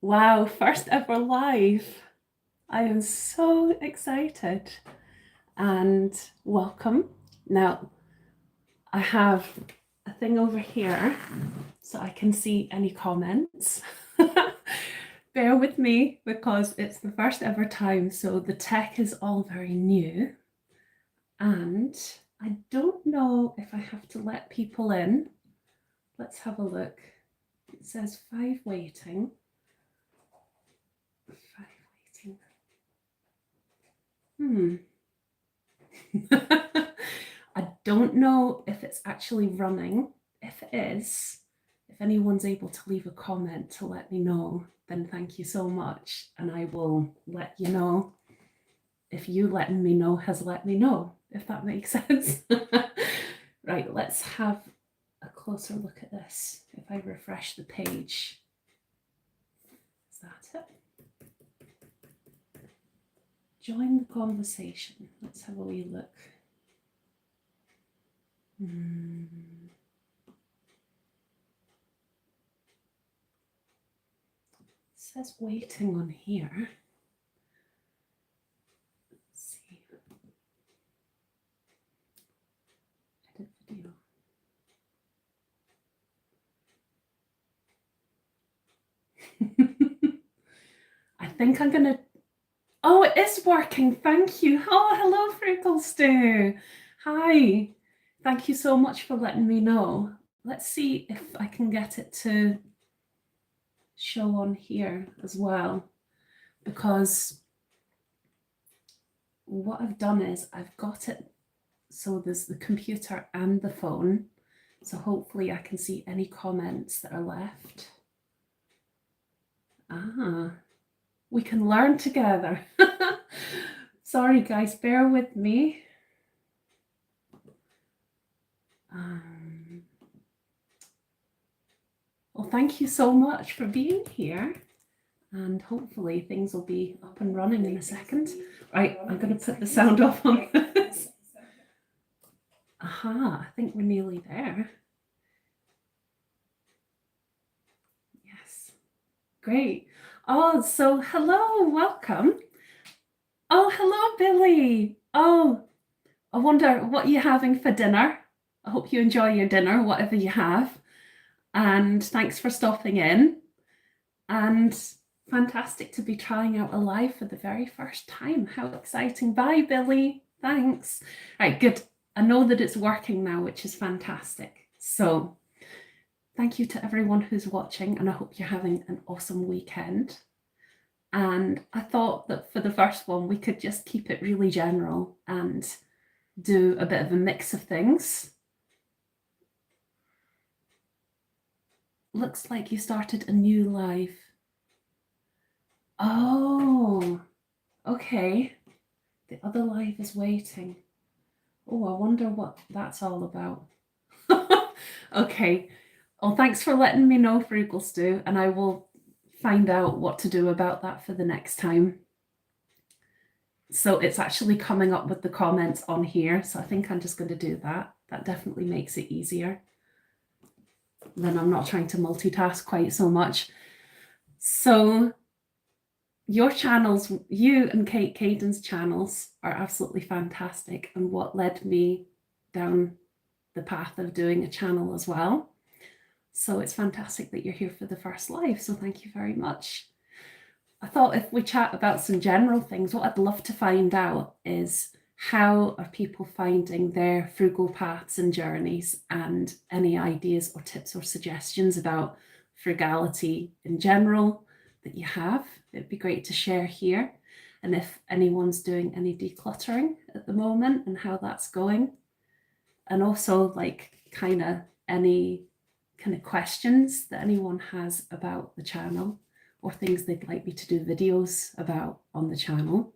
Wow, first ever live. I am so excited and welcome. Now, I have a thing over here so I can see any comments. Bear with me because it's the first ever time, so the tech is all very new. And I don't know if I have to let people in. Let's have a look. It says 5 waiting. 5 waiting. I don't know if it's actually running. If it is, if anyone's able to leave a comment to let me know, then thank you so much. And I will let you know if you letting me know has let me know, if that makes sense. Right, let's have a closer look at this. If I refresh the page, is that it? Join the conversation. Let's have a wee look. It says waiting on here. Let's see. Edit video. I think I'm gonna. Oh, it is working. Thank you. Oh, hello, Frecklestu. Hi. Thank you so much for letting me know. Let's see if I can get it to show on here as well, because what I've done is I've got it so there's the computer and the phone, so hopefully I can see any comments that are left. We can learn together. Sorry guys, bear with me. Well, thank you so much for being here, and hopefully things will be up and running in a second. Right, I'm going to put the sound off on this. Aha, I think we're nearly there. Yes, great. Oh, so hello, welcome. Oh, hello, Billy. Oh, I wonder what you're having for dinner. I hope you enjoy your dinner, whatever you have. And thanks for stopping in. And fantastic to be trying out a live for the very first time. How exciting. Bye, Billy. Thanks. Right, good. I know that it's working now, which is fantastic. So thank you to everyone who's watching, and I hope you're having an awesome weekend. And I thought that for the first one, we could just keep it really general and do a bit of a mix of things. Looks like you started a new live. Oh, okay. The other live is waiting. Oh, I wonder what that's all about. Okay. Well, thanks for letting me know, Frugal Stew, and I will find out what to do about that for the next time. So it's actually coming up with the comments on here. So I think I'm just going to do that. That definitely makes it easier. Then I'm not trying to multitask quite so much. So your channels, you and Kate Caden's channels, are absolutely fantastic, and what led me down the path of doing a channel as well. So it's fantastic that you're here for the first live. So thank you very much. I thought if we chat about some general things, what I'd love to find out is how are people finding their frugal paths and journeys, and any ideas or tips or suggestions about frugality in general that you have. It'd be great to share here. And if anyone's doing any decluttering at the moment and how that's going. And also like kind of any kind of questions that anyone has about the channel, or things they'd like me to do videos about on the channel.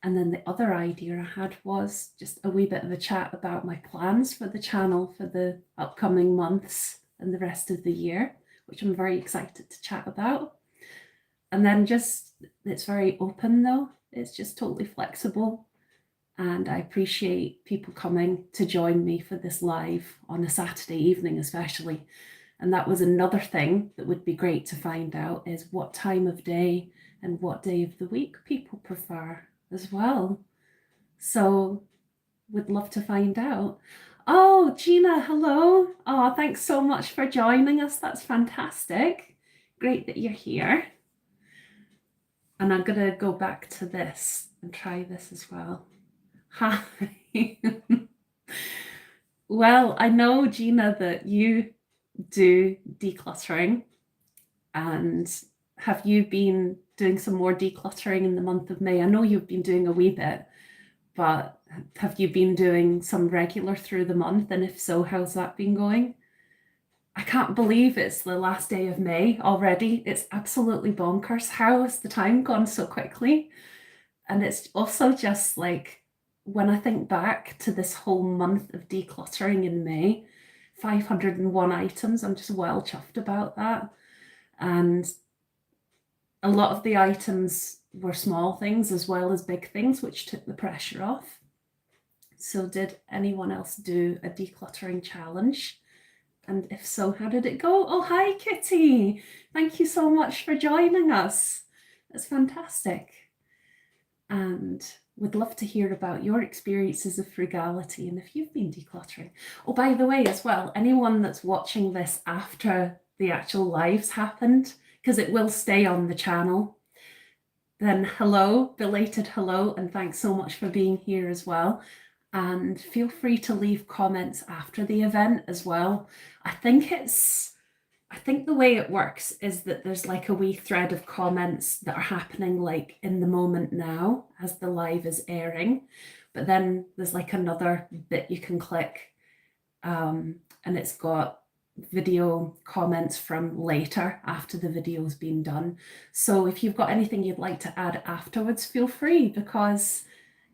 And then the other idea I had was just a wee bit of a chat about my plans for the channel for the upcoming months and the rest of the year, which I'm very excited to chat about. And then just, it's very open though. It's just totally flexible. And I appreciate people coming to join me for this live on a Saturday evening, especially, And that was another thing that would be great to find out, is what time of day and what day of the week people prefer as well. So would love to find out. Oh, Gina, hello. Oh, thanks so much for joining us. That's fantastic. Great that you're here. And I'm going to go back to this and try this as well. Hi. Well, I know, Gina, that you do decluttering, and have you been doing some more decluttering in the month of May? I know you've been doing a wee bit, but have you been doing some regular through the month? And if so, how's that been going? I can't believe it's the last day of May already. It's absolutely bonkers. How has the time gone so quickly? And it's also just like, when I think back to this whole month of decluttering in May, 501 items, I'm just well chuffed about that. And a lot of the items were small things as well as big things, which took the pressure off. So did anyone else do a decluttering challenge? And if so, how did it go? Oh, hi, Kitty. Thank you so much for joining us. That's fantastic. And would love to hear about your experiences of frugality and if you've been decluttering. Oh, by the way, as well, anyone that's watching this after the actual lives happened, because it will stay on the channel, then hello, belated hello, and thanks so much for being here as well. And feel free to leave comments after the event as well. I think the way it works is that there's like a wee thread of comments that are happening like in the moment now as the live is airing. But then there's like another bit you can click, and it's got video comments from later after the video's been done. So if you've got anything you'd like to add afterwards, feel free, because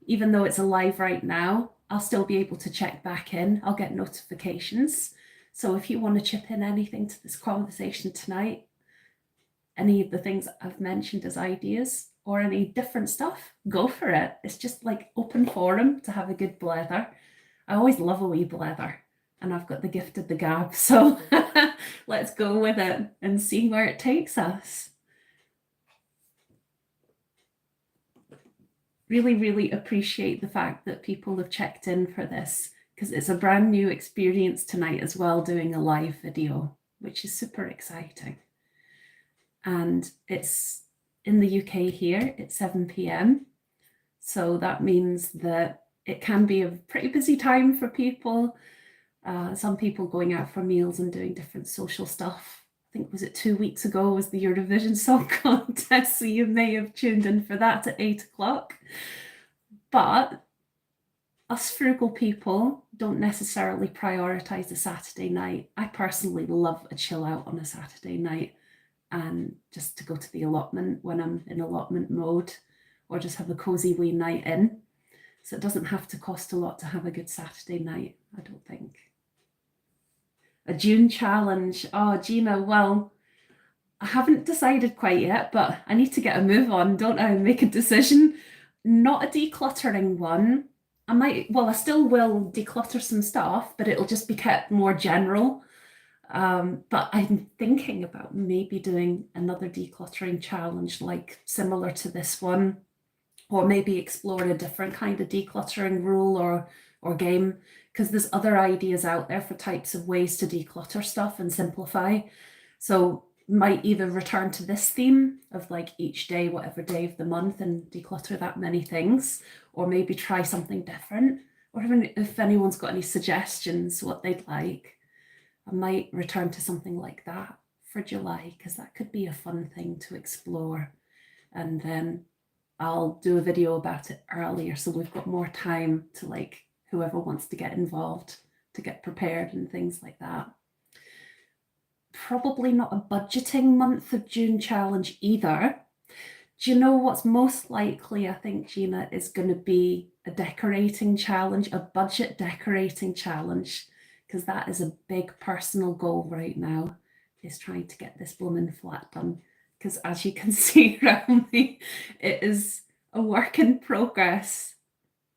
even though it's alive right now, I'll still be able to check back in. I'll get notifications. So if you want to chip in anything to this conversation tonight, any of the things I've mentioned as ideas or any different stuff, go for it. It's just like open forum to have a good blether. I always love a wee blether, and I've got the gift of the gab. So let's go with it and see where it takes us. Really, really appreciate the fact that people have checked in for this, because it's a brand new experience tonight as well, doing a live video, which is super exciting. And it's in the UK here, it's 7 p.m. So that means that it can be a pretty busy time for people. Some people going out for meals and doing different social stuff. I think, was it 2 weeks ago was the Eurovision Song Contest, so you may have tuned in for that at 8 o'clock. But us frugal people don't necessarily prioritize a Saturday night. I personally love a chill out on a Saturday night and just to go to the allotment when I'm in allotment mode, or just have a cozy wee night in. So it doesn't have to cost a lot to have a good Saturday night, I don't think. A June challenge. Oh, Gina, well, I haven't decided quite yet, but I need to get a move on, don't I? Make a decision. Not a decluttering one. I still will declutter some stuff, but it'll just be kept more general. But I'm thinking about maybe doing another decluttering challenge, like similar to this one, or maybe explore a different kind of decluttering rule or game, because there's other ideas out there for types of ways to declutter stuff and simplify. So might either return to this theme of like each day, whatever day of the month, and declutter that many things, or maybe try something different. Or even if anyone's got any suggestions what they'd like, I might return to something like that for July, because that could be a fun thing to explore. And then I'll do a video about it earlier, so we've got more time to, like, whoever wants to get involved, to get prepared and things like that. Probably not a budgeting month of June challenge either. Do you know what's most likely, I think, Gina, is going to be a decorating challenge, a budget decorating challenge, because that is a big personal goal right now, is trying to get this blooming flat done. Because as you can see around me, it is a work in progress.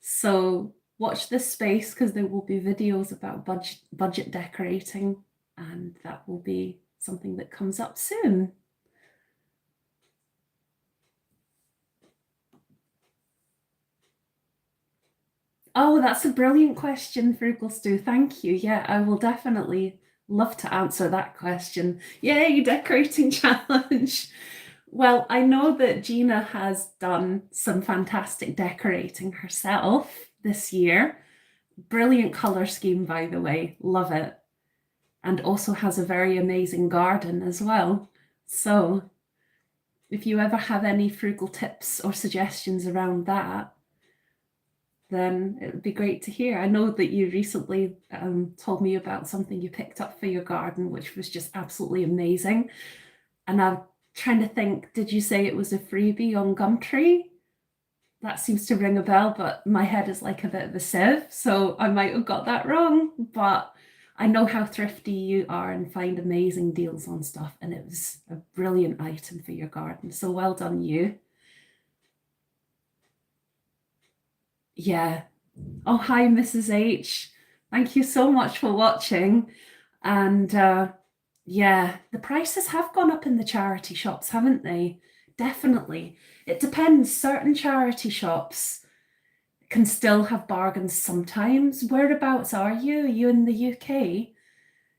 So watch this space, because there will be videos about budget decorating and that will be something that comes up soon. Oh, that's a brilliant question, Frugal Stew. Thank you. Yeah, I will definitely love to answer that question. Yay, decorating challenge. Well, I know that Gina has done some fantastic decorating herself this year. Brilliant color scheme, by the way. Love it. And also has a very amazing garden as well. So if you ever have any frugal tips or suggestions around that, then it would be great to hear. I know that you recently told me about something you picked up for your garden, which was just absolutely amazing. And I'm trying to think, did you say it was a freebie on Gumtree? That seems to ring a bell, but my head is like a bit of a sieve, so I might have got that wrong. But I know how thrifty you are and find amazing deals on stuff, and it was a brilliant item for your garden. So well done, you. Yeah. Oh, hi, Mrs. H. Thank you so much for watching. And yeah, the prices have gone up in the charity shops, haven't they? Definitely. It depends. Certain charity shops can still have bargains sometimes. Whereabouts are you? Are you in the UK?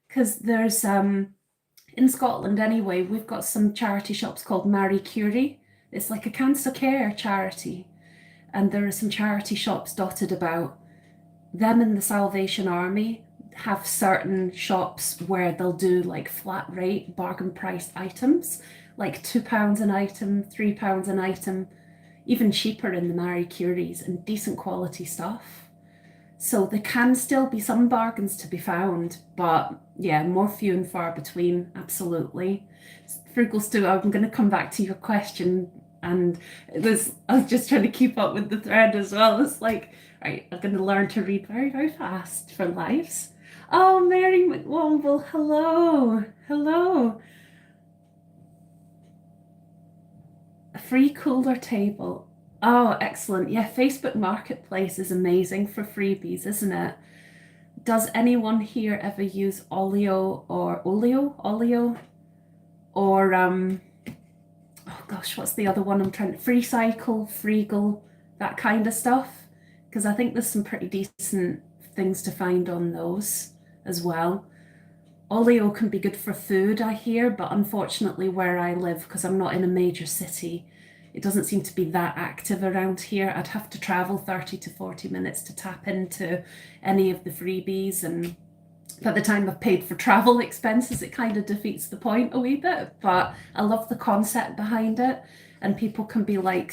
Because there's in Scotland anyway, we've got some charity shops called Marie Curie. It's like a cancer care charity, and there are some charity shops dotted about. Them and the Salvation Army have certain shops where they'll do like flat rate bargain priced items, like £2 an item, £3 an item, even cheaper in the Marie Curies, and decent quality stuff. So there can still be some bargains to be found, but yeah, more few and far between, absolutely. Frugal Stew, I'm going to come back to your question, and I was just trying to keep up with the thread as well. It's like, right, I'm going to learn to read very, very fast for lives. Oh, Mary McWomble, hello, hello. A free cooler table. Oh, excellent. Yeah, Facebook Marketplace is amazing for freebies, isn't it? Does anyone here ever use Olio? Or oh gosh, what's the other one I'm trying to Freecycle, Freegal, that kind of stuff? Because I think there's some pretty decent things to find on those as well. Olio can be good for food, I hear, but unfortunately where I live, because I'm not in a major city, it doesn't seem to be that active around here. I'd have to travel 30 to 40 minutes to tap into any of the freebies, and by the time I've paid for travel expenses, it kind of defeats the point a wee bit. But I love the concept behind it, and people can be like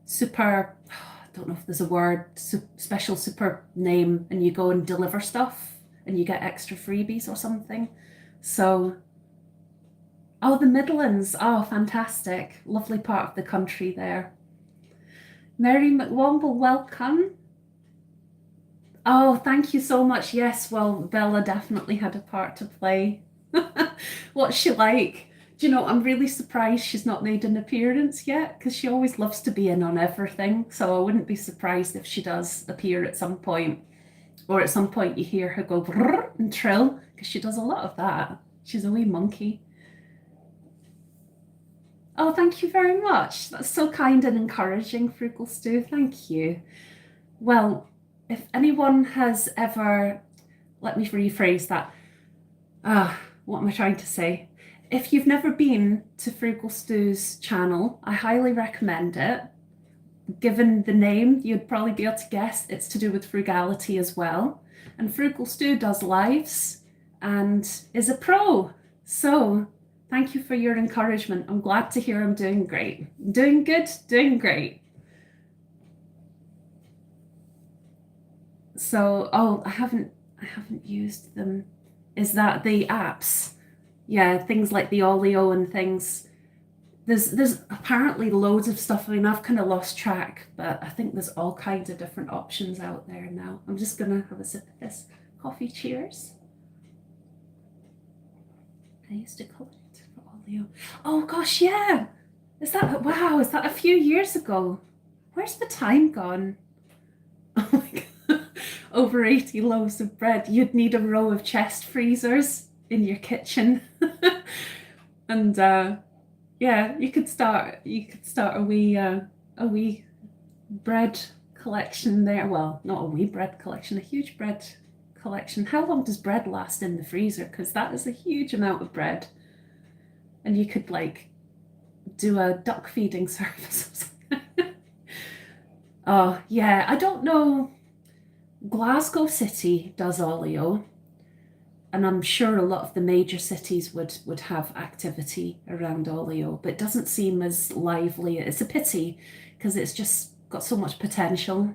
super, I don't know if there's a word, special super name, and you go and deliver stuff and you get extra freebies or something. So, oh, the Midlands. Oh, fantastic. Lovely part of the country there. Mary McWomble, welcome. Oh, thank you so much. Yes, well, Bella definitely had a part to play. What's she like? Do you know, I'm really surprised she's not made an appearance yet, because she always loves to be in on everything. So I wouldn't be surprised if she does appear at some point, or at some point you hear her go brrr and trill, because she does a lot of that. She's a wee monkey. Oh, thank you very much. That's so kind and encouraging, Frugal Stew. Thank you. Well, if anyone has ever, let me rephrase that. What am I trying to say? If you've never been to Frugal Stew's channel, I highly recommend it. Given the name, you'd probably be able to guess it's to do with frugality as well. And Frugal Stew does lives and is a pro. So thank you for your encouragement. I'm glad to hear I'm doing great. Doing good, doing great. So, oh, I haven't used them. Is that the apps? Yeah, things like the Olio and things. There's apparently loads of stuff. I mean, I've kind of lost track, but I think there's all kinds of different options out there now. I'm just gonna have a sip of this coffee. Cheers. I used to collect for Olio. Oh gosh, yeah. Is that wow? Is that a few years ago? Where's the time gone? Oh my god. over 80 loaves of bread, you'd need a row of chest freezers in your kitchen. And yeah, you could start a wee bread collection there. Well, not a wee bread collection, a huge bread collection. How long does bread last in the freezer? Because that is a huge amount of bread. And you could like do a duck feeding service. Oh, yeah, I don't know. Glasgow City does olio, and I'm sure a lot of the major cities would have activity around olio, but it doesn't seem as lively. It's a pity because it's just got so much potential.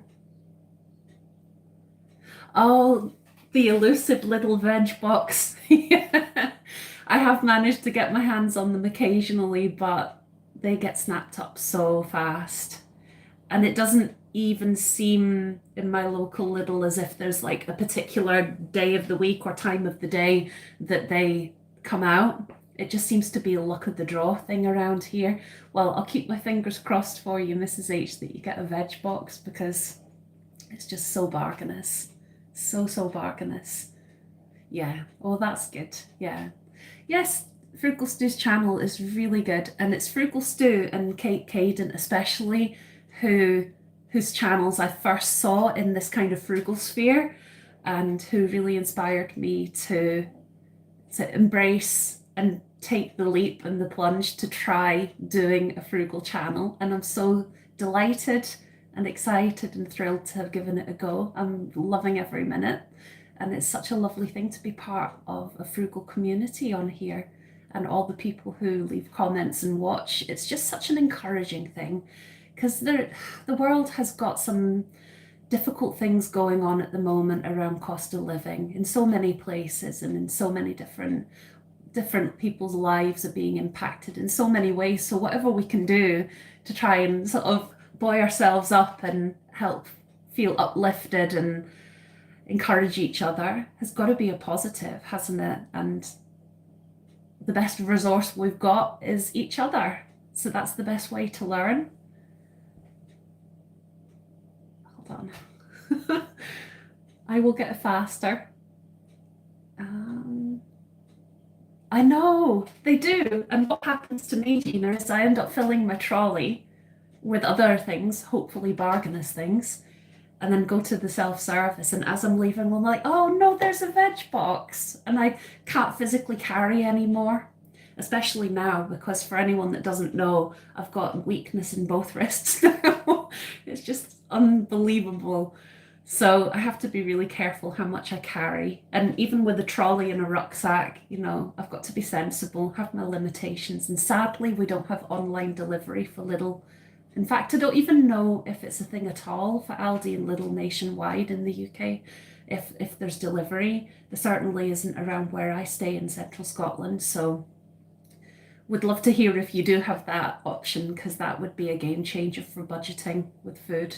Oh, the elusive little veg box. Yeah. I have managed to get my hands on them occasionally, but they get snapped up so fast. And it doesn't even seem in my local Lidl as if there's like a particular day of the week or time of the day that they come out. It just seems to be a luck of the draw thing around here. Well, I'll keep my fingers crossed for you, Mrs. H, that you get a veg box because it's just so bargainous. So bargainous. Yeah. Oh, that's good. Yeah. Yes, Frugal Stew's channel is really good, and it's Frugal Stew and Kate Caden especially whose channels I first saw in this kind of frugal sphere, and who really inspired me to embrace and take the leap and the plunge to try doing a frugal channel. And I'm so delighted and excited and thrilled to have given it a go. I'm loving every minute. And it's such a lovely thing to be part of a frugal community on here, and all the people who leave comments and watch. It's just such an encouraging thing because the world has got some difficult things going on at the moment around cost of living in so many places, and in so many different people's lives are being impacted in so many ways. So whatever we can do to try and sort of buoy ourselves up and help feel uplifted and encourage each other has got to be a positive, hasn't it? And the best resource we've got is each other. So that's the best way to learn. Hold on. I will get faster. I know, they do. And what happens to me, Gina, is I end up filling my trolley with other things, hopefully bargainous things, and then go to the self-service, and as I'm leaving I'm like, oh no, there's a veg box, and I can't physically carry anymore, especially now because for anyone that doesn't know, I've got weakness in both wrists now. It's just unbelievable. So I have to be really careful how much I carry, and even with a trolley and a rucksack, I've got to be sensible, have my limitations. And sadly we don't have online delivery for Lidl. In fact, I don't even know if it's a thing at all for Aldi and Lidl nationwide in the UK. If there's delivery, there certainly isn't around where I stay in central Scotland. So would love to hear if you do have that option, because that would be a game changer for budgeting with food.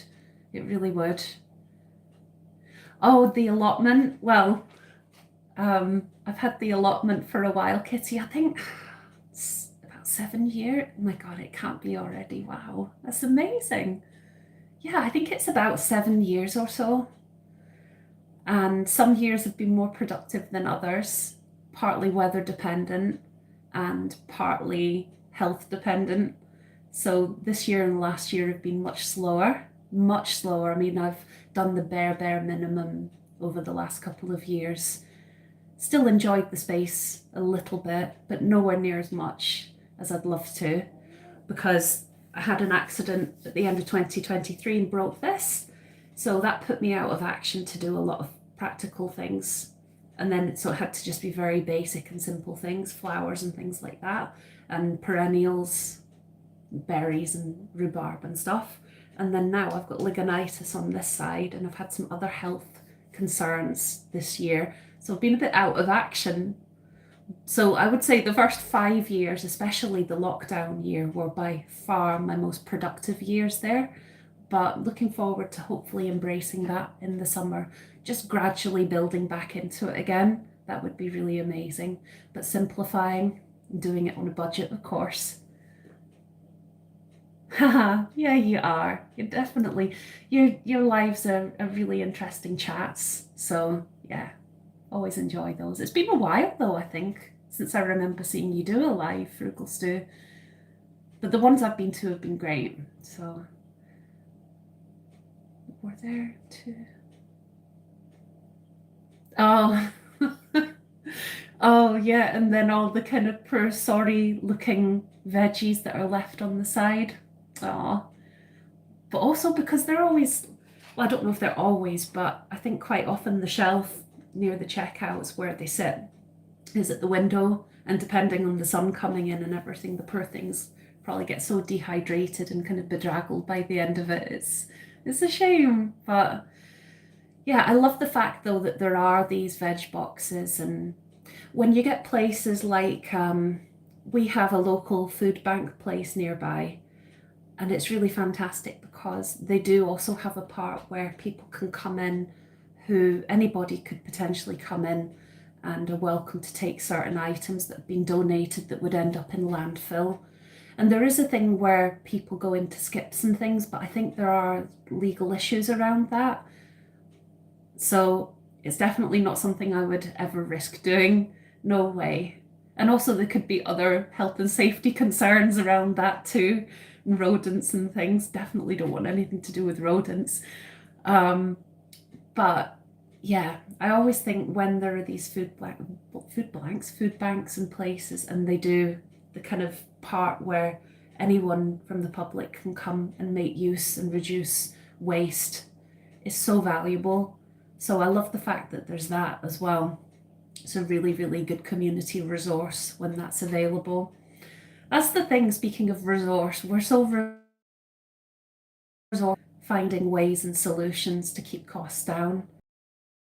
It really would. Oh, the allotment. Well, I've had the allotment for a while, Kitty. I think it's about 7 years. Oh my God, it can't be already. Wow, that's amazing. Yeah, I think it's about 7 years or so. And some years have been more productive than others, partly weather dependent and partly health dependent. So this year and last year have been much slower, much slower. I mean, I've done the bare minimum over the last couple of years. Still enjoyed the space a little bit, but nowhere near as much as I'd love to, because I had an accident at the end of 2023 and broke this. So that put me out of action to do a lot of practical things. And then so it had to just be very basic and simple things, flowers and things like that, and perennials, berries and rhubarb and stuff. And then now I've got ligonitis on this side, and I've had some other health concerns this year. So I've been a bit out of action. So I would say the first 5 years, especially the lockdown year, were by far my most productive years there. But looking forward to hopefully embracing that in the summer, just gradually building back into it again. That would be really amazing. But simplifying, doing it on a budget, of course. Haha, yeah, you are. You're definitely your lives are really interesting chats. So yeah, always enjoy those. It's been a while though, I think, since I remember seeing you do a live frugal stew. But the ones I've been to have been great. So were there two? Oh, oh yeah, and then all the kind of poor, sorry looking veggies that are left on the side. Oh, but also because they're always, well, I don't know if they're always, but I think quite often the shelf near the checkouts where they sit is at the window, and depending on the sun coming in and everything, the poor things probably get so dehydrated and kind of bedraggled by the end of it. It's a shame, but yeah, I love the fact though that there are these veg boxes, and when you get places like we have a local food bank place nearby, and it's really fantastic because they do also have a part where people can come in, who anybody could potentially come in and are welcome to take certain items that have been donated that would end up in landfill. And there is a thing where people go into skips and things, but I think there are legal issues around that. So it's definitely not something I would ever risk doing. No way. And also, there could be other health and safety concerns around that too. Rodents and things. Definitely don't want anything to do with rodents. Um, but yeah, I always think when there are these food banks and places, and they do the kind of part where anyone from the public can come and make use and reduce waste is so valuable. So I love the fact that there's that as well. It's a really, really good community resource when that's available. That's the thing, speaking of resource, we're so finding ways and solutions to keep costs down.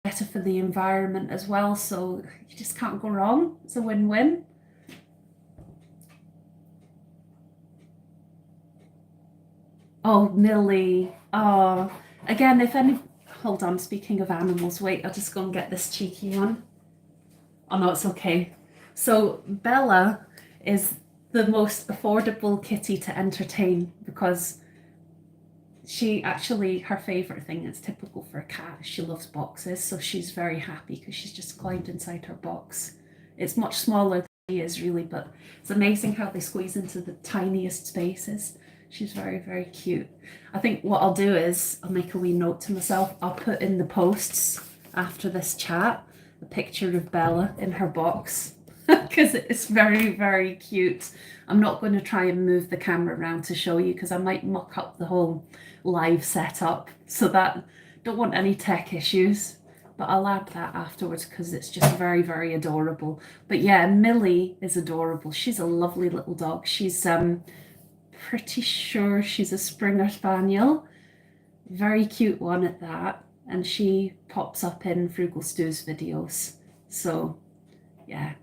Better for the environment as well, so you just can't go wrong. It's a win-win. Oh, Millie. Oh, again, if any, hold on, speaking of animals, wait, I'll just go and get this cheeky one. Oh no, it's okay. So Bella is the most affordable kitty to entertain because she actually, her favorite thing is typical for a cat. She loves boxes, so she's very happy because she's just climbed inside her box. It's much smaller than she is really, but it's amazing how they squeeze into the tiniest spaces. She's very, very cute. I think what I'll do is I'll make a wee note to myself. I'll put in the posts after this chat a picture of Bella in her box because it's very, very cute. I'm not going to try and move the camera around to show you because I might muck up the whole live setup, so that don't want any tech issues, but I'll add that afterwards because it's just very, very adorable. But yeah, Millie is adorable. She's a lovely little dog. She's pretty sure she's a Springer Spaniel, very cute one at that, and she pops up in Frugal Stew's videos. So yeah,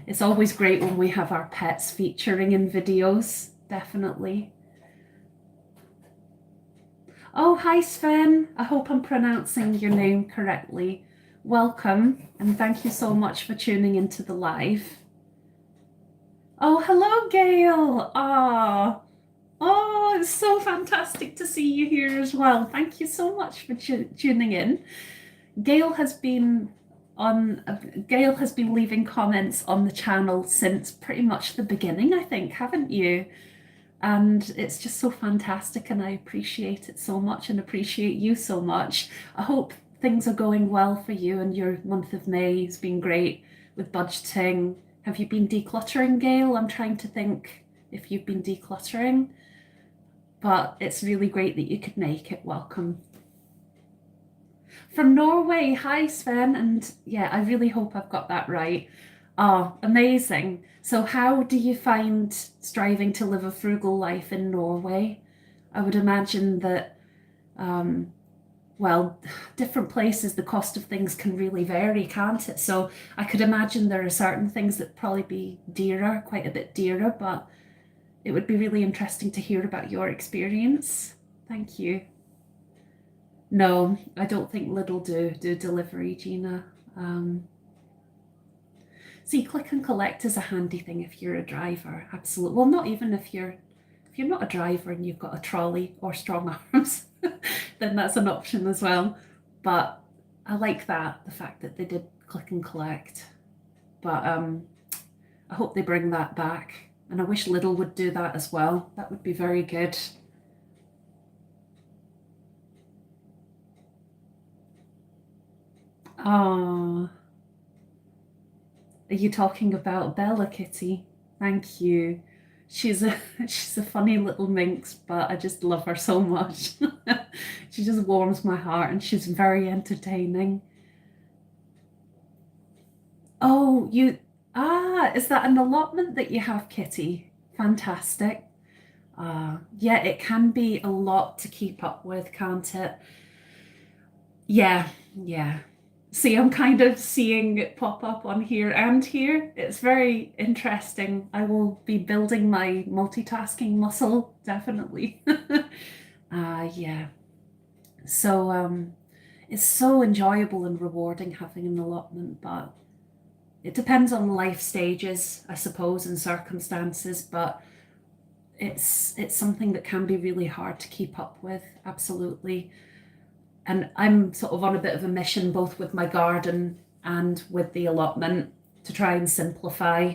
it's always great when we have our pets featuring in videos, definitely. Oh, hi Sven. I hope I'm pronouncing your name correctly. Welcome, and thank you so much for tuning into the live. Oh, hello, Gail. Ah, oh, it's so fantastic to see you here as well. Thank you so much for tuning in. Gail has been on. Gail has been leaving comments on the channel since pretty much the beginning, I think, haven't you? And it's just so fantastic, and I appreciate it so much and appreciate you so much. I hope things are going well for you, and your month of May has been great with budgeting. Have you been decluttering, Gail? I'm trying to think if you've been decluttering, but it's really great that you could make it. Welcome. From Norway. Hi, Sven. And yeah, I really hope I've got that right. Oh, amazing. So, how do you find striving to live a frugal life in Norway? I would imagine that, um, well, different places, the cost of things can really vary, can't it? So, I could imagine there are certain things that probably be dearer, quite a bit dearer, but it would be really interesting to hear about your experience. Thank you. No, I don't think Lidl do delivery, Gina. Um, See, click and collect is a handy thing if you're a driver. Absolutely. Well, not even if if you're not a driver and you've got a trolley or strong arms, then that's an option as well. But I like that, the fact that they did click and collect. But I hope they bring that back. And I wish Lidl would do that as well. That would be very good. Oh, are you talking about Bella, Kitty? Thank you. She's a she's a funny little minx, but I just love her so much. She just warms my heart and she's very entertaining. Oh, is that an allotment that you have, Kitty? Fantastic. Yeah, it can be a lot to keep up with, can't it? Yeah, yeah. See, I'm kind of seeing it pop up on here and here. It's very interesting. I will be building my multitasking muscle, definitely. Yeah. So, it's so enjoyable and rewarding having an allotment, but it depends on life stages, I suppose, and circumstances, but it's something that can be really hard to keep up with, absolutely. And I'm sort of on a bit of a mission, both with my garden and with the allotment, to try and simplify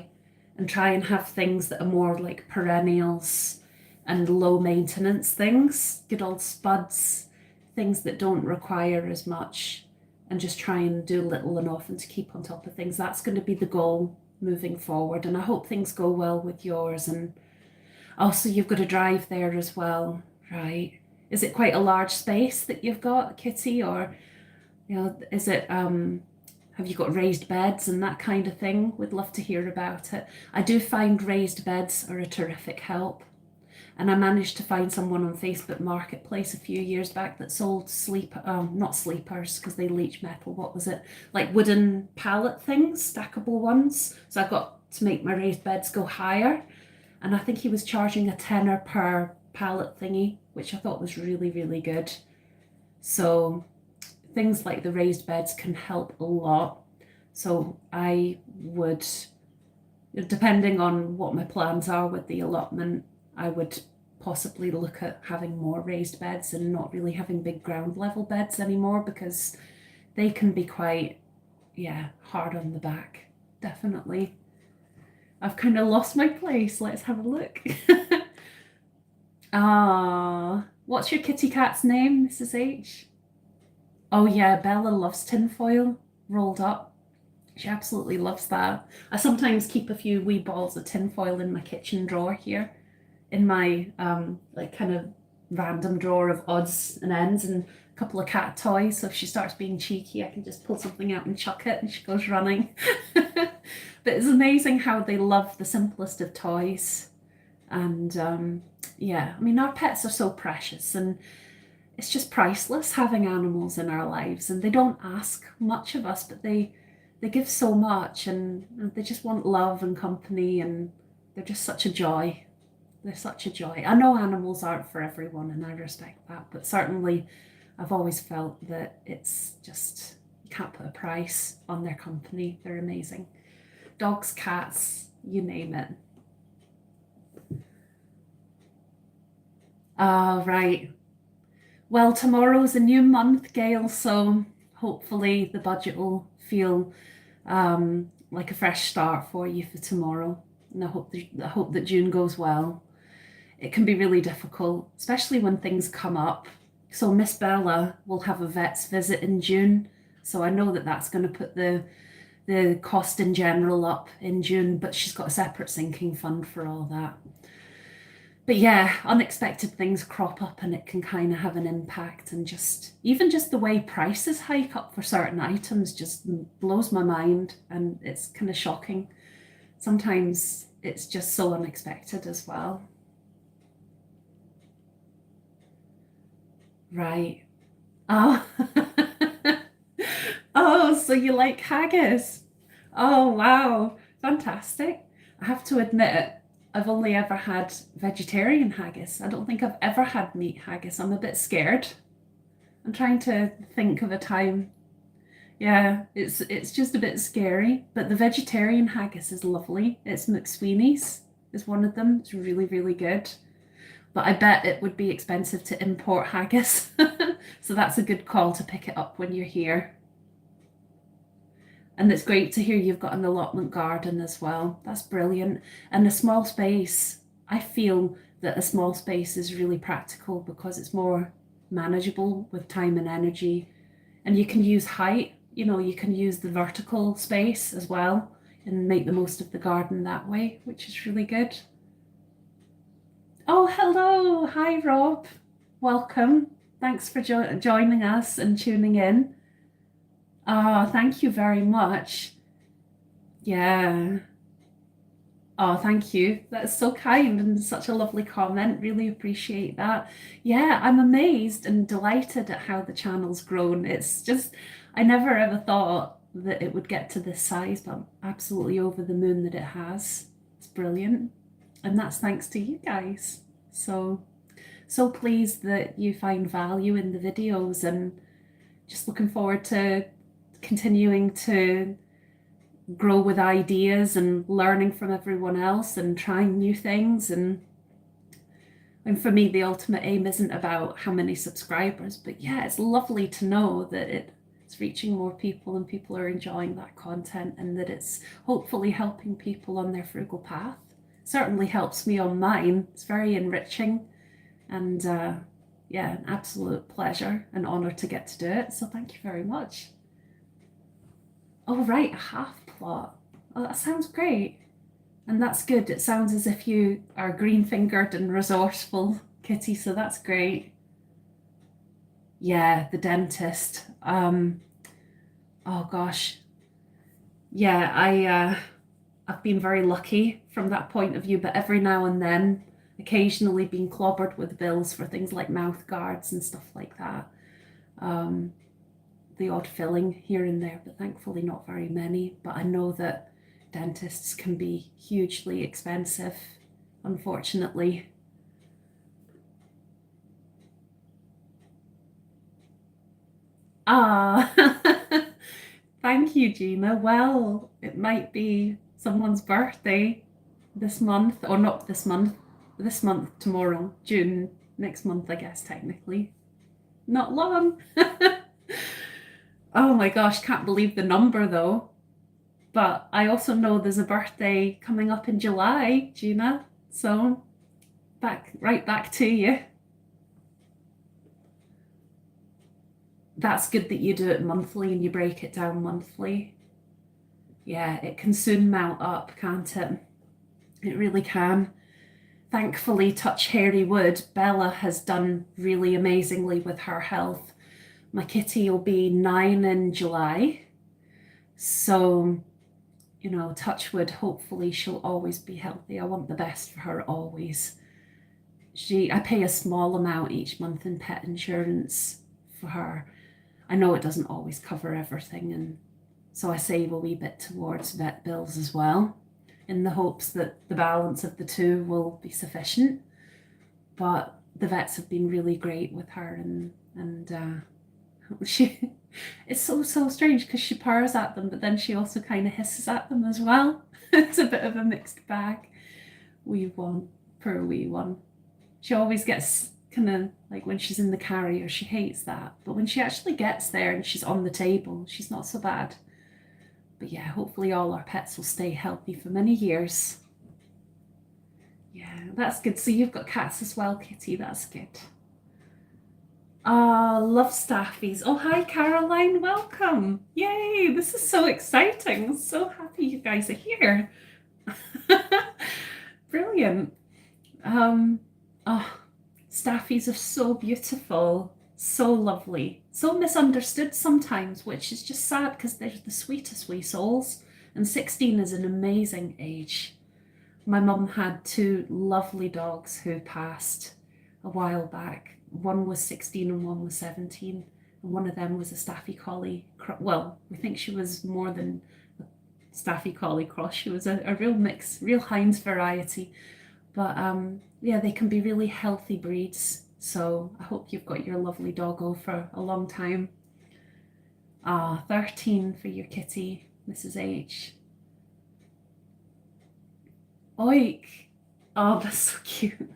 and try and have things that are more like perennials and low maintenance things, good old spuds, things that don't require as much, and just try and do little and often to keep on top of things. That's going to be the goal moving forward. And I hope things go well with yours. And also, you've got to drive there as well, right? Is it quite a large space that you've got, Kitty? Or, is it, have you got raised beds and that kind of thing? We'd love to hear about it. I do find raised beds are a terrific help. And I managed to find someone on Facebook Marketplace a few years back that sold not sleepers because they leach metal. What was it? Like wooden pallet things, stackable ones. So I got to make my raised beds go higher. And I think he was charging a tenner per pallet thingy, which I thought was really, really good. So things like the raised beds can help a lot. So I would, depending on what my plans are with the allotment, I would possibly look at having more raised beds and not really having big ground level beds anymore, because they can be quite, hard on the back. Definitely. I've kind of lost my place. Let's have a look. What's your kitty cat's name, Mrs. H? Oh yeah, Bella loves tinfoil rolled up. She absolutely loves that. I sometimes keep a few wee balls of tinfoil in my kitchen drawer here, in my like kind of random drawer of odds and ends, and a couple of cat toys. So if she starts being cheeky, I can just pull something out and chuck it and she goes running. But it's amazing how they love the simplest of toys. And I mean, our pets are so precious, and it's just priceless having animals in our lives. And they don't ask much of us, but they give so much, and they just want love and company, and they're just such a joy. They're such a joy. I know animals aren't for everyone, and I respect that, but certainly I've always felt that it's just, you can't put a price on their company. They're amazing. Dogs, cats, you name it. Right. Well, tomorrow's a new month, Gail, so hopefully the budget will feel like a fresh start for you for tomorrow. And I hope that June goes well. It can be really difficult, especially when things come up. So Miss Bella will have a vet's visit in June, so I know that that's going to put the cost in general up in June, but she's got a separate sinking fund for all that. But yeah, unexpected things crop up and it can kind of have an impact, and even just the way prices hike up for certain items just blows my mind, and it's kind of shocking. Sometimes it's just so unexpected as well. Right. Oh, oh, so you like haggis? Oh, wow. Fantastic. I have to admit, I've only ever had vegetarian haggis. I don't think I've ever had meat haggis. I'm a bit scared. I'm trying to think of a time. Yeah, it's just a bit scary, but the vegetarian haggis is lovely. It's McSweeney's is one of them. It's really, really good. but I bet it would be expensive to import haggis. So that's a good call to pick it up when you're here. And it's great to hear you've got an allotment garden as well. That's brilliant. And a small space, I feel that a small space is really practical because it's more manageable with time and energy. And you can use height, you can use the vertical space as well and make the most of the garden that way, which is really good. Oh, hello. Hi, Rob. Welcome. Thanks for joining us and tuning in. Oh, thank you very much. Yeah. Oh, thank you. That's so kind and such a lovely comment. Really appreciate that. Yeah, I'm amazed and delighted at how the channel's grown. It's just, I never ever thought that it would get to this size, but I'm absolutely over the moon that it has. It's brilliant. And that's thanks to you guys. So pleased that you find value in the videos and just looking forward to continuing to grow with ideas and learning from everyone else and trying new things. And for me, the ultimate aim isn't about how many subscribers, but yeah, it's lovely to know that it's reaching more people and people are enjoying that content and that it's hopefully helping people on their frugal path. Certainly helps me on mine. It's very enriching and yeah, an absolute pleasure and honor to get to do it. So thank you very much. Oh, right, a half plot. Oh, that sounds great. And that's good. It sounds as if you are green-fingered and resourceful, Kitty, so that's great. Yeah, the dentist. Oh gosh. Yeah, I've been very lucky from that point of view, but every now and then, occasionally being clobbered with bills for things like mouth guards and stuff like that. The odd filling here and there, but thankfully not very many. But I know that dentists can be hugely expensive, unfortunately. Ah, thank you, Gina. Well, it might be someone's birthday this month, or not this month, tomorrow, June, next month, I guess, technically. Not long. Oh my gosh, can't believe the number though. But I also know there's a birthday coming up in July, Gina. So right back to you. That's good that you do it monthly and you break it down monthly. Yeah, it can soon mount up, can't it? It really can. Thankfully, touch hairy wood, Bella has done really amazingly with her health. My kitty will be 9 in July. So, touch wood, hopefully she'll always be healthy. I want the best for her always. I pay a small amount each month in pet insurance for her. I know it doesn't always cover everything, and so I save a wee bit towards vet bills as well, in the hopes that the balance of the two will be sufficient. But the vets have been really great with her, and she it's so strange because she purrs at them, but then she also kind of hisses at them as well. It's a bit of a mixed bag. Wee one, poor wee one. She always gets kind of like when she's in the carrier, she hates that. But when she actually gets there and she's on the table, she's not so bad. But yeah, hopefully all our pets will stay healthy for many years. Yeah, that's good. So you've got cats as well, Kitty. That's good. Love staffies. Oh, hi, Caroline. Welcome. Yay, this is so exciting. I'm so happy you guys are here. Brilliant. Oh, staffies are so beautiful, so lovely, so misunderstood sometimes, which is just sad because they're the sweetest wee souls. And 16 is an amazing age. My mum had two lovely dogs who passed a while back. One was 16 and one was 17. And one of them was a Staffy Collie. Well, we think she was more than a Staffy Collie cross. She was a real mix, real Heinz variety. But yeah, they can be really healthy breeds. So I hope you've got your lovely doggo for a long time. 13 for your kitty, Mrs. H. Oik. Oh, that's so cute.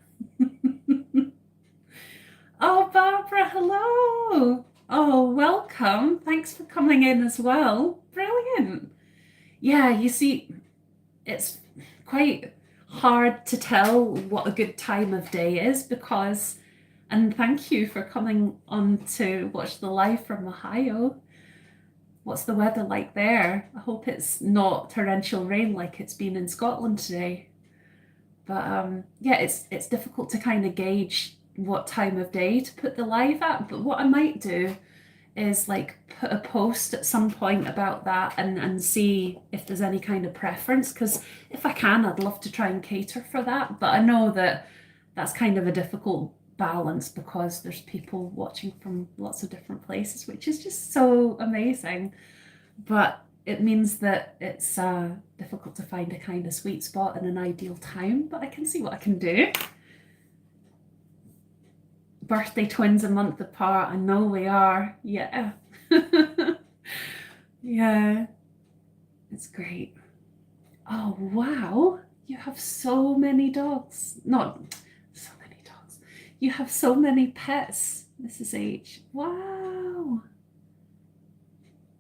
Oh, Barbara, hello. Oh, welcome. Thanks for coming in as well. Brilliant. Yeah, you see, it's quite hard to tell what a good time of day is because, and thank you for coming on to watch the live from Ohio. What's the weather like there? I hope it's not torrential rain like it's been in Scotland today. But yeah, it's difficult to kind of gauge what time of day to put the live at. But what I might do is like put a post at some point about that and see if there's any kind of preference. Because if I can, I'd love to try and cater for that. But I know that that's kind of a difficult balance because there's people watching from lots of different places, which is just so amazing. But it means that it's difficult to find a kind of sweet spot and an ideal time, but I can see what I can do. Birthday twins a month apart. I know we are. Yeah. Yeah, it's great. Oh, wow. You have so many dogs. Not so many dogs. You have so many pets, Mrs. H. Wow.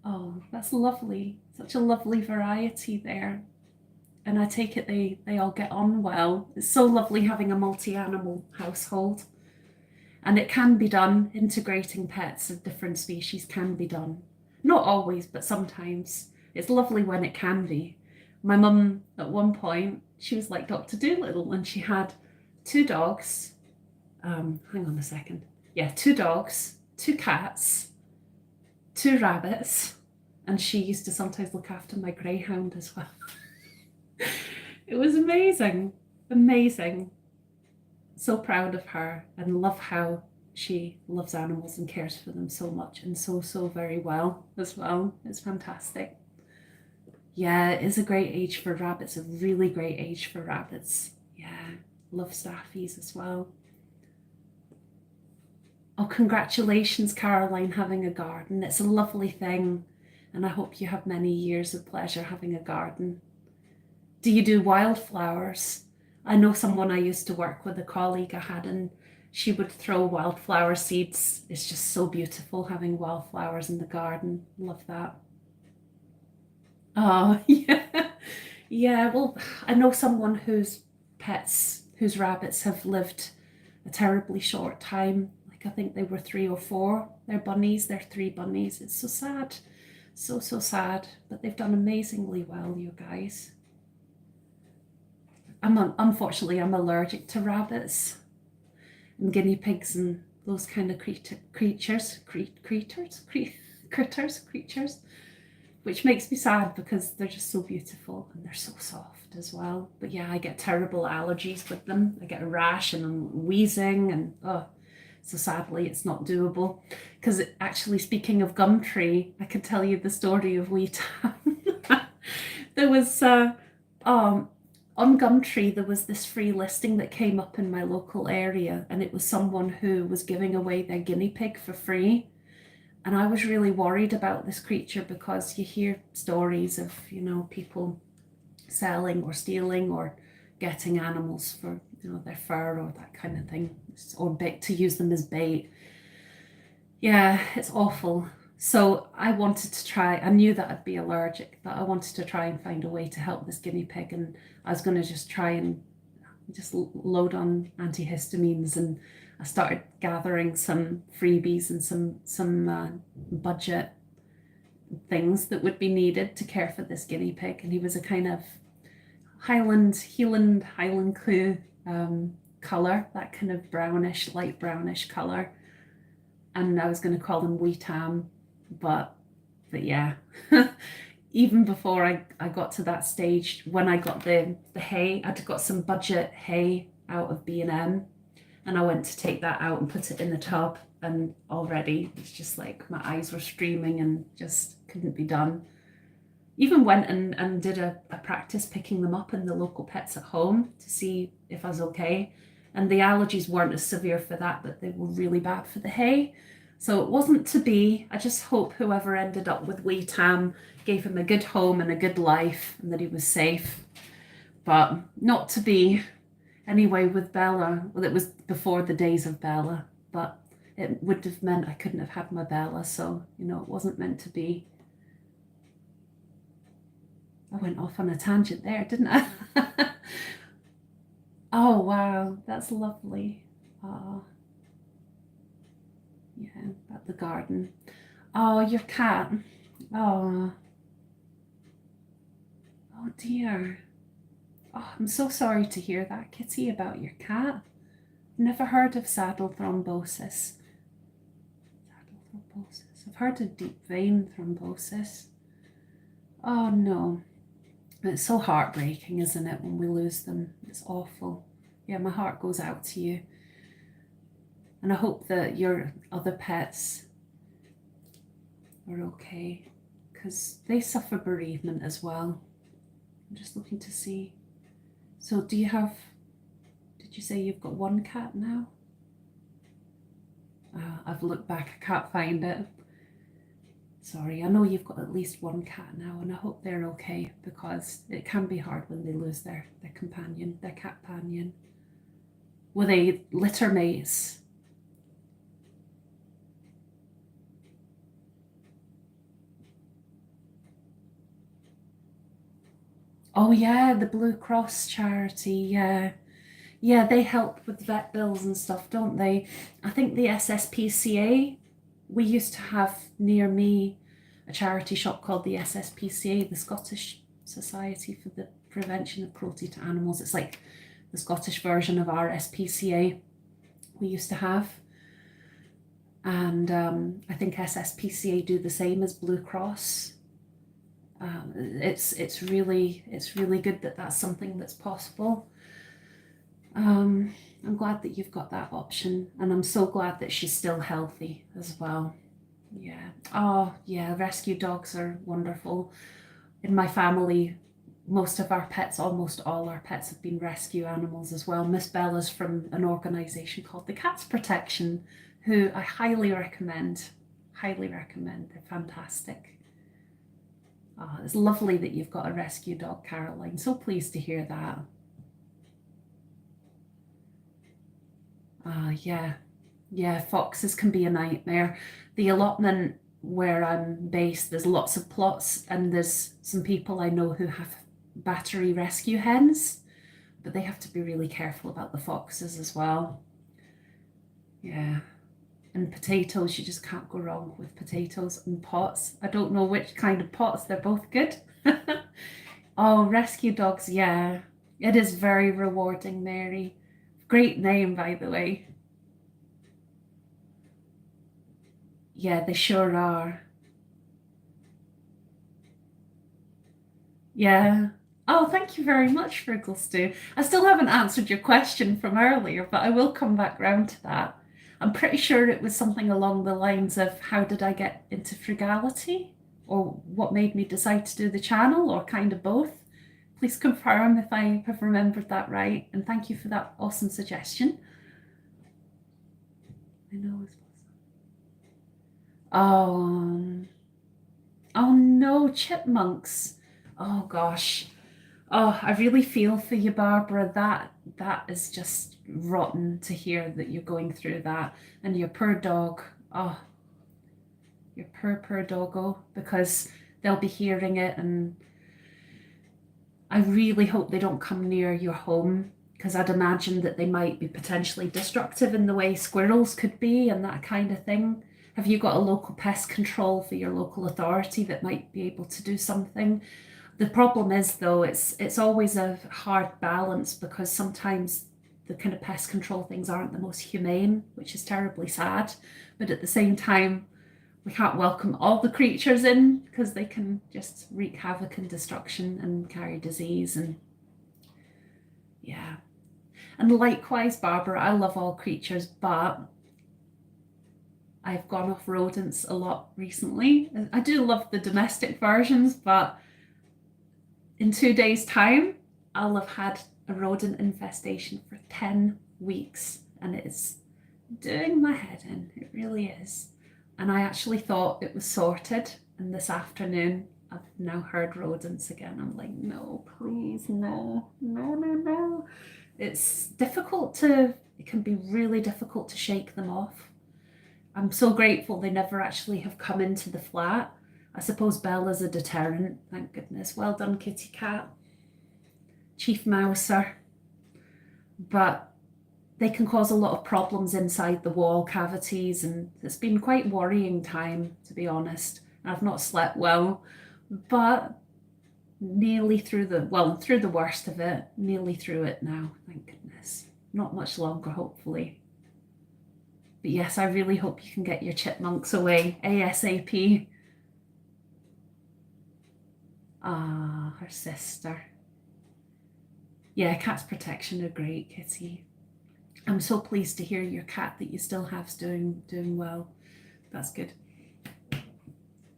Oh, that's lovely. Such a lovely variety there. And I take it they all get on well. It's so lovely having a multi-animal household. And it can be done, integrating pets of different species can be done. Not always, but sometimes. It's lovely when it can be. My mum, at one point, she was like Dr. Dolittle, and she had two dogs. Hang on a second. Yeah, two dogs, two cats, two rabbits, and she used to sometimes look after my greyhound as well. It was amazing, amazing. So proud of her and love how she loves animals and cares for them so much and so very well as well. It's fantastic. Yeah, it is a great age for rabbits, a really great age for rabbits. Yeah, love staffies as well. Oh, congratulations, Caroline, having a garden. It's a lovely thing, and I hope you have many years of pleasure having a garden. Do you do wildflowers? I know someone I used to work with, a colleague I had, and she would throw wildflower seeds. It's just so beautiful having wildflowers in the garden. Love that. Oh, yeah. Yeah, well, I know someone whose pets, whose rabbits have lived a terribly short time. Like I think they were three or four. They're bunnies, they're three bunnies. It's so sad. So sad. But they've done amazingly well, you guys. Unfortunately, I'm allergic to rabbits and guinea pigs and those kind of creatures, which makes me sad because they're just so beautiful and they're so soft as well. But yeah, I get terrible allergies with them. I get a rash and I'm wheezing and so sadly it's not doable. Because actually, speaking of Gumtree, I can tell you the story of Wee Tam. There was on Gumtree, there was this free listing that came up in my local area, and it was someone who was giving away their guinea pig for free. And I was really worried about this creature because you hear stories of, people selling or stealing or getting animals for, their fur or that kind of thing, or bait to use them as bait. Yeah, it's awful. So I wanted to try, I knew that I'd be allergic, but I wanted to try and find a way to help this guinea pig. And I was going to just try and just load on antihistamines. And I started gathering some freebies and some budget things that would be needed to care for this guinea pig. And he was a kind of Highland Clue color, that kind of brownish, light brownish color. And I was going to call him Wee Tam, but yeah. Even before I got to that stage, when I got the hay, I'd got some budget hay out of B&M, and I went to take that out and put it in the tub, and already it's just like my eyes were streaming and just couldn't be done. Even went and did a practice picking them up in the local pets at home to see if I was okay. And the allergies weren't as severe for that, but they were really bad for the hay. So it wasn't to be. I just hope whoever ended up with Wee Tam gave him a good home and a good life and that he was safe. But not to be. Anyway, with Bella, well, it was before the days of Bella, but it would have meant I couldn't have had my Bella, so, you know, it wasn't meant to be. I went off on a tangent there, didn't I? Oh, wow, that's lovely. Oh, yeah, about the garden. Oh, your cat. Oh, oh dear. Oh, I'm so sorry to hear that, Kitty, about your cat. Never heard of saddle thrombosis. Saddle thrombosis. I've heard of deep vein thrombosis. Oh no. It's so heartbreaking, isn't it, when we lose them? It's awful. Yeah, my heart goes out to you. And I hope that your other pets are okay, because they suffer bereavement as well. I'm just looking to see. So do you have, did you say you've got one cat now? I've looked back, I can't find it. Sorry, I know you've got at least one cat now, and I hope they're okay, because it can be hard when they lose their companion, their cat companion. Were they litter mates? Oh yeah, the Blue Cross charity, yeah. Yeah, they help with vet bills and stuff, don't they? I think the SSPCA, we used to have near me a charity shop called the SSPCA, the Scottish Society for the Prevention of Cruelty to Animals. It's like the Scottish version of our SPCA we used to have. And I think SSPCA do the same as Blue Cross. It's really good that that's something that's possible. I'm glad that you've got that option, and I'm so glad that she's still healthy as well. Yeah. Oh, yeah, rescue dogs are wonderful. In my family, most of our pets, almost all our pets, have been rescue animals as well. Miss Bella's from an organisation called the Cats Protection, who I highly recommend. Highly recommend. They're fantastic. Oh, it's lovely that you've got a rescue dog, Caroline. So pleased to hear that. Yeah, yeah, foxes can be a nightmare. The allotment where I'm based, there's lots of plots, and there's some people I know who have battery rescue hens, but they have to be really careful about the foxes as well. Yeah. And potatoes, you just can't go wrong with potatoes and pots. I don't know which kind of pots, they're both good. Oh, rescue dogs, yeah. It is very rewarding, Mary. Great name, by the way. Yeah, they sure are. Yeah. Oh, thank you very much, Frugalstew. I still haven't answered your question from earlier, but I will come back round to that. I'm pretty sure it was something along the lines of how did I get into frugality? Or what made me decide to do the channel, or kind of both. Please confirm if I have remembered that right. And thank you for that awesome suggestion. I know it's Oh, oh no, chipmunks. Oh gosh. Oh, I really feel for you, Barbara. That is just rotten to hear that you're going through that. And your poor dog. Oh, your poor doggo, because they'll be hearing it, and I really hope they don't come near your home, because I'd imagine that they might be potentially destructive in the way squirrels could be and that kind of thing. Have you got a local pest control for your local authority that might be able to do something? The problem is, though, it's always a hard balance, because sometimes the kind of pest control things aren't the most humane, which is terribly sad. But at the same time, we can't welcome all the creatures in, because they can just wreak havoc and destruction and carry disease. And yeah. And likewise, Barbara, I love all creatures, but I've gone off rodents a lot recently. I do love the domestic versions, but in 2 days' time, I'll have had a rodent infestation for 10 weeks, and it's doing my head in. It really is. And I actually thought it was sorted, and this afternoon I've now heard rodents again. I'm like, no, please, no, no, no, no. It's difficult to, it can be really difficult to shake them off. I'm so grateful they never actually have come into the flat. I suppose Bella's a deterrent, thank goodness. Well done, kitty cat. Chief Mouser. But they can cause a lot of problems inside the wall cavities, and it's been quite worrying time, to be honest. I've not slept well, but nearly through the worst of it, nearly through it now, thank goodness. Not much longer, hopefully. But yes, I really hope you can get your chipmunks away ASAP. Ah, her sister. Yeah, cat's protection are great, Kitty. I'm so pleased to hear your cat that you still have's doing well. That's good.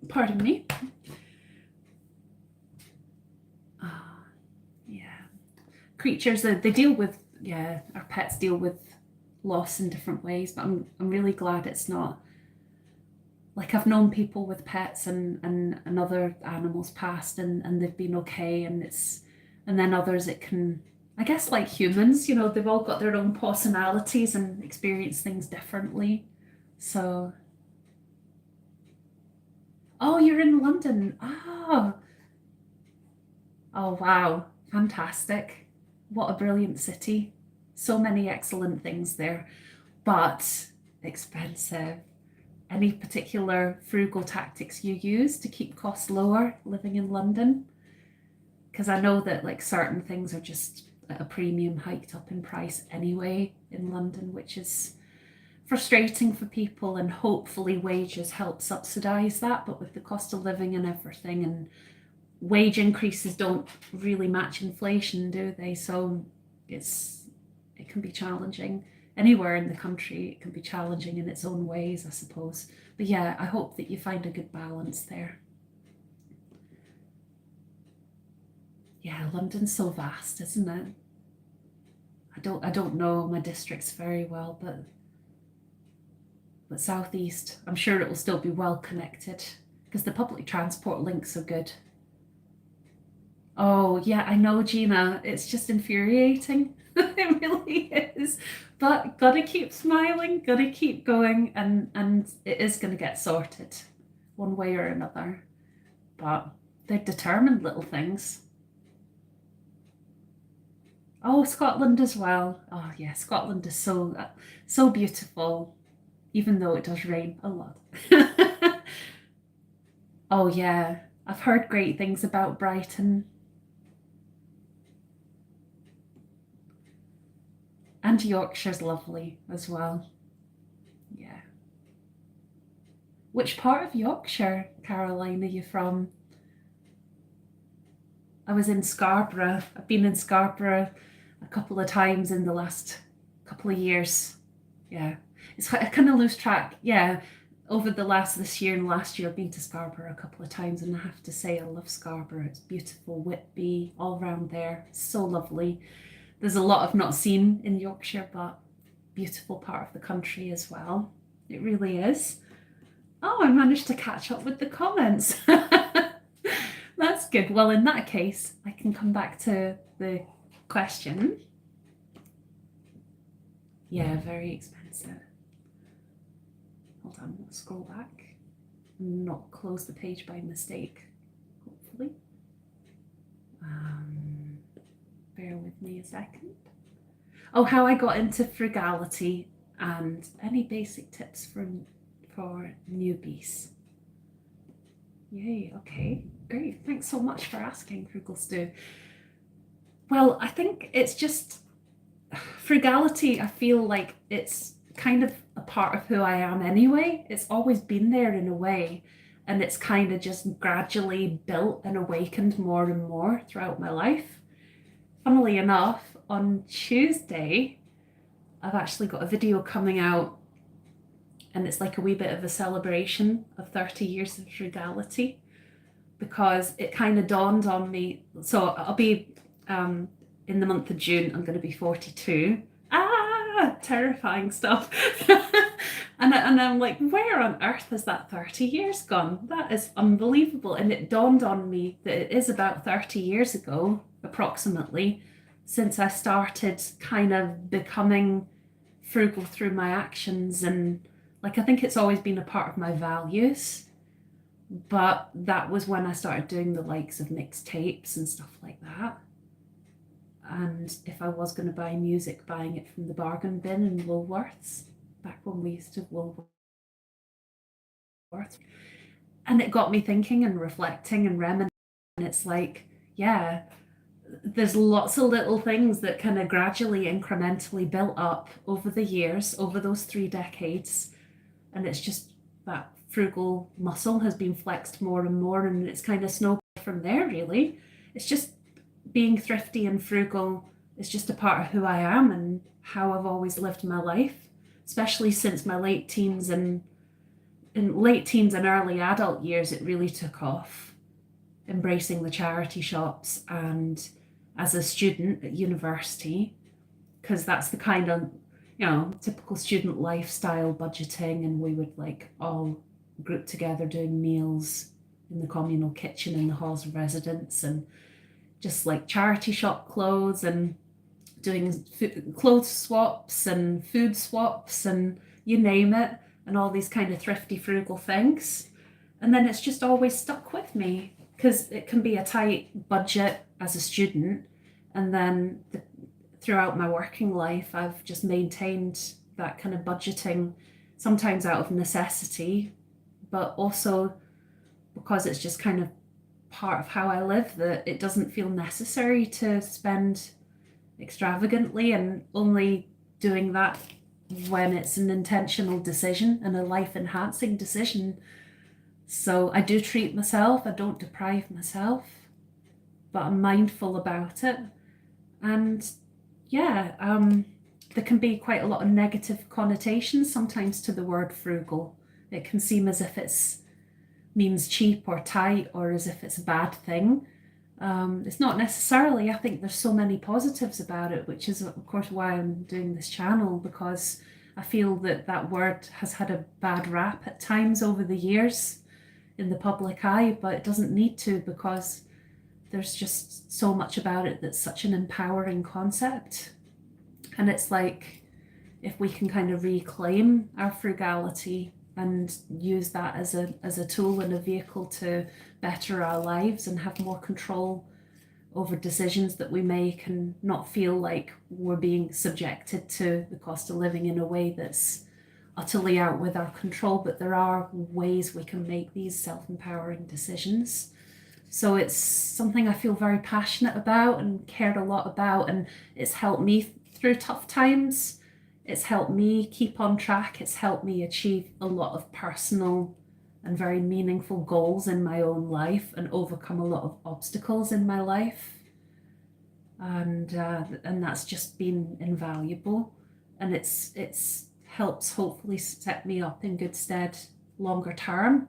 Pardon me. Yeah. Creatures, they deal with, yeah, our pets deal with loss in different ways, but I'm really glad it's not, like, I've known people with pets and other animals passed and they've been okay, and then others it can, I guess, like humans, they've all got their own personalities and experience things differently. So, oh, you're in London. Oh, wow. Fantastic. What a brilliant city. So many excellent things there, but expensive. Any particular frugal tactics you use to keep costs lower living in London? Because I know that like certain things are just at a premium, hiked up in price anyway in London, which is frustrating for people, and hopefully wages help subsidize that. But with the cost of living and everything, and wage increases don't really match inflation, do they? So it can be challenging. Anywhere in the country, it can be challenging in its own ways, I suppose. But yeah, I hope that you find a good balance there. Yeah, London's so vast, isn't it? I don't know my districts very well, but southeast, I'm sure it will still be well connected because the public transport links are good. Oh yeah, I know, Gina. It's just infuriating. It really is. But gotta keep smiling, gotta keep going, and it is gonna get sorted one way or another. But they're determined little things. Oh, Scotland as well. Oh yeah, Scotland is so beautiful, even though it does rain a lot. Oh yeah, I've heard great things about Brighton. And Yorkshire's lovely as well. Yeah. Which part of Yorkshire, Caroline, are you from? I was in Scarborough. I've been in Scarborough a couple of times in the last couple of years. Yeah. I kind of lose track. Yeah. Over this year and last year, I've been to Scarborough a couple of times, and I have to say I love Scarborough. It's beautiful, Whitby, all around there. So lovely. There's a lot I've not seen in Yorkshire, but beautiful part of the country as well. It really is. Oh, I managed to catch up with the comments. That's good. Well, in that case, I can come back to the question. Yeah, very expensive. Hold on, let's scroll back and not close the page by mistake, hopefully. Bear with me a second. Oh, how I got into frugality and any basic tips for newbies. Yay, okay, great. Thanks so much for asking, Frugal Stew. Well, I think it's just frugality. I feel like it's kind of a part of who I am anyway. It's always been there in a way, and it's kind of just gradually built and awakened more and more throughout my life. Funnily enough, on Tuesday, I've actually got a video coming out, and it's like a wee bit of a celebration of 30 years of frugality, because it kind of dawned on me. So I'll be, in the month of June, I'm going to be 42. Terrifying stuff. And I'm like, where on earth has that 30 years gone? That is unbelievable. And it dawned on me that it is about 30 years ago, approximately, since I started kind of becoming frugal through my actions and Like, I think it's always been a part of my values, but that was when I started doing the likes of mixtapes and stuff like that. And if I was going to buy music, buying it from the bargain bin in Woolworths, back when we used to Woolworths. And it got me thinking and reflecting and reminiscing. And it's like, yeah, there's lots of little things that kind of gradually, incrementally built up over the years, over those 3 decades. And it's just that frugal muscle has been flexed more and more, and it's kind of snowballed from there, really. It's just being thrifty and frugal is just a part of who I am and how I've always lived my life, especially since my late teens and early adult years. It really took off, embracing the charity shops and as a student at university, because that's the kind of, typical student lifestyle, budgeting, and we would like all group together doing meals in the communal kitchen in the halls of residence, and just like charity shop clothes, and doing clothes swaps and food swaps and you name it, and all these kind of thrifty, frugal things. And then it's just always stuck with me because it can be a tight budget as a student. And then throughout my working life, I've just maintained that kind of budgeting, sometimes out of necessity, but also because it's just kind of part of how I live, that it doesn't feel necessary to spend extravagantly, and only doing that when it's an intentional decision and a life enhancing decision. So I do treat myself, I don't deprive myself, but I'm mindful about it. And yeah, there can be quite a lot of negative connotations sometimes to the word frugal. It can seem as if it's means cheap or tight, or as if it's a bad thing. It's not necessarily. I think there's so many positives about it, which is of course why I'm doing this channel, because I feel that that word has had a bad rap at times over the years in the public eye, but it doesn't need to, because there's just so much about it that's such an empowering concept. And it's like, if we can kind of reclaim our frugality and use that as a tool and a vehicle to better our lives and have more control over decisions that we make, and not feel like we're being subjected to the cost of living in a way that's utterly out with our control, but there are ways we can make these self-empowering decisions. So it's something I feel very passionate about and cared a lot about, and it's helped me through tough times. It's helped me keep on track. It's helped me achieve a lot of personal and very meaningful goals in my own life, and overcome a lot of obstacles in my life. And that's just been invaluable. And it's helps hopefully set me up in good stead longer term,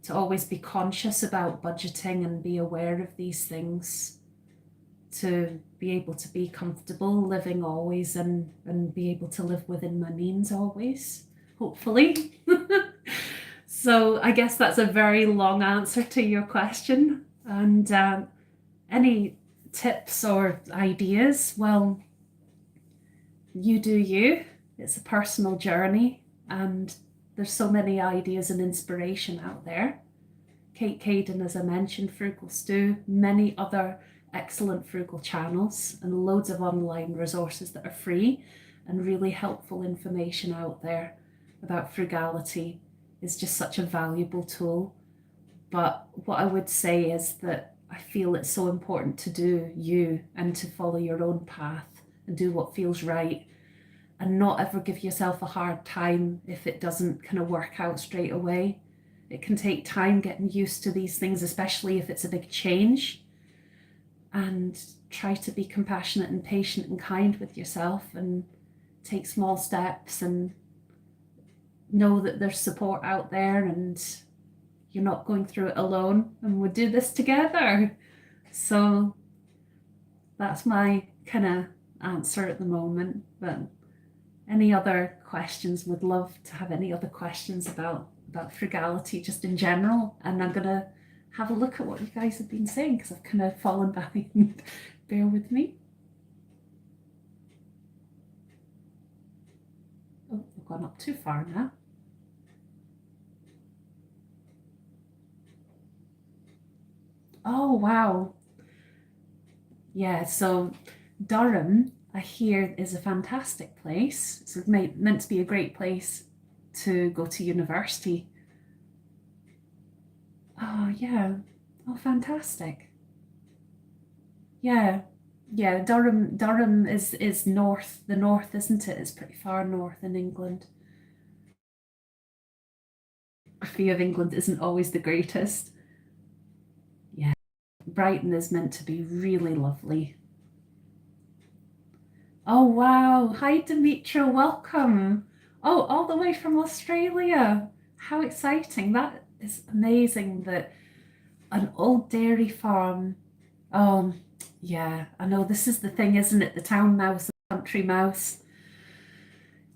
to always be conscious about budgeting and be aware of these things, to be able to be comfortable living always, and be able to live within my means always, hopefully. So I guess that's a very long answer to your question. And any tips or ideas? Well, you do you. It's a personal journey, and there's so many ideas and inspiration out there. Kate Caden, as I mentioned, Frugal Stew, many other excellent frugal channels, and loads of online resources that are free, and really helpful information out there about frugality is just such a valuable tool. But what I would say is that I feel it's so important to do you, and to follow your own path and do what feels right, and not ever give yourself a hard time if it doesn't kind of work out straight away. It can take time getting used to these things, especially if it's a big change. And try to be compassionate and patient and kind with yourself, and take small steps, and know that there's support out there, and you're not going through it alone, and we'll do this together. So that's my kind of answer at the moment. But any other questions? Would love to have any other questions about frugality just in general. And I'm gonna have a look at what you guys have been saying, because I've kind of fallen behind. Bear with me. Oh, I've gone up too far now. Oh, wow. Yeah, so Durham, I hear, is a fantastic place. It's meant to be a great place to go to university. Oh, yeah. Oh, fantastic. Yeah. Yeah, Durham is north, the north, isn't it? It's pretty far north in England. Geography of England isn't always the greatest. Yeah. Brighton is meant to be really lovely. Oh, wow. Hi, Demetra. Welcome. Oh, all the way from Australia. How exciting. That is amazing that an old dairy farm. Oh, yeah. I know this is the thing, isn't it? The town mouse, the country mouse.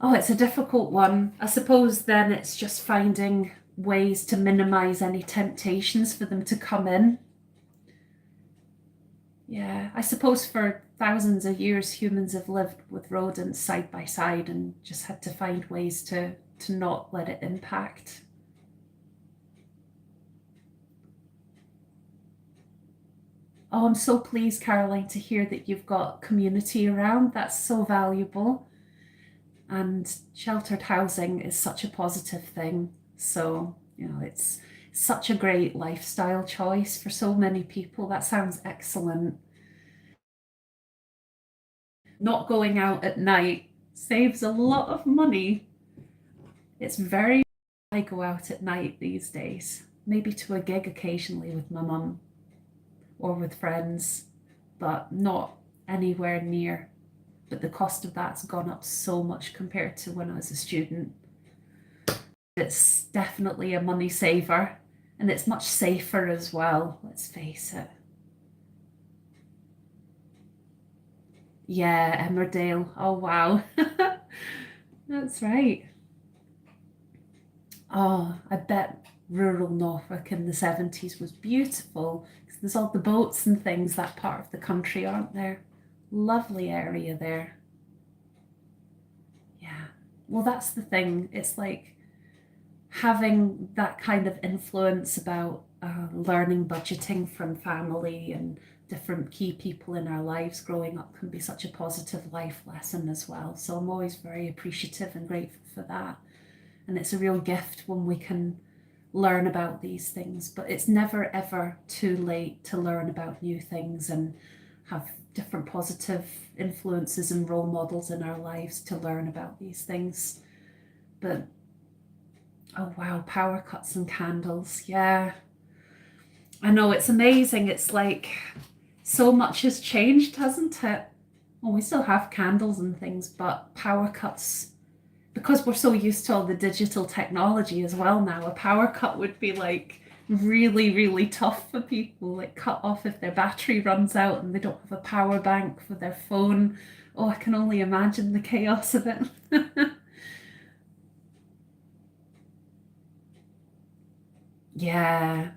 Oh, it's a difficult one. I suppose then it's just finding ways to minimize any temptations for them to come in. Yeah, I suppose for thousands of years humans have lived with rodents side by side and just had to find ways to not let it impact. Oh, I'm so pleased, Caroline, to hear that you've got community around. That's so valuable. And sheltered housing is such a positive thing. So, it's such a great lifestyle choice for so many people. That sounds excellent. Not going out at night saves a lot of money. It's very, I go out at night these days, maybe to a gig occasionally with my mum or with friends, but not anywhere near. But the cost of that's gone up so much compared to when I was a student. It's definitely a money saver, and it's much safer as well, let's face it. Yeah, Emmerdale. Oh, wow. That's right. Oh, I bet rural Norfolk in the 70s was beautiful because there's all the boats and things, that part of the country, aren't there? Lovely area there. Yeah. Well, that's the thing. It's like having that kind of influence about learning budgeting from family and different key people in our lives growing up can be such a positive life lesson as well. So I'm always very appreciative and grateful for that. And it's a real gift when we can learn about these things, but it's never ever too late to learn about new things and have different positive influences and role models in our lives to learn about these things. But oh, wow, power cuts and candles. Yeah, I know, it's amazing. It's like so much has changed, hasn't it? Well, we still have candles and things, but power cuts, because we're so used to all the digital technology as well now, a power cut would be like really, really tough for people, like cut off if their battery runs out and they don't have a power bank for their phone. Oh, I can only imagine the chaos of it. Yeah.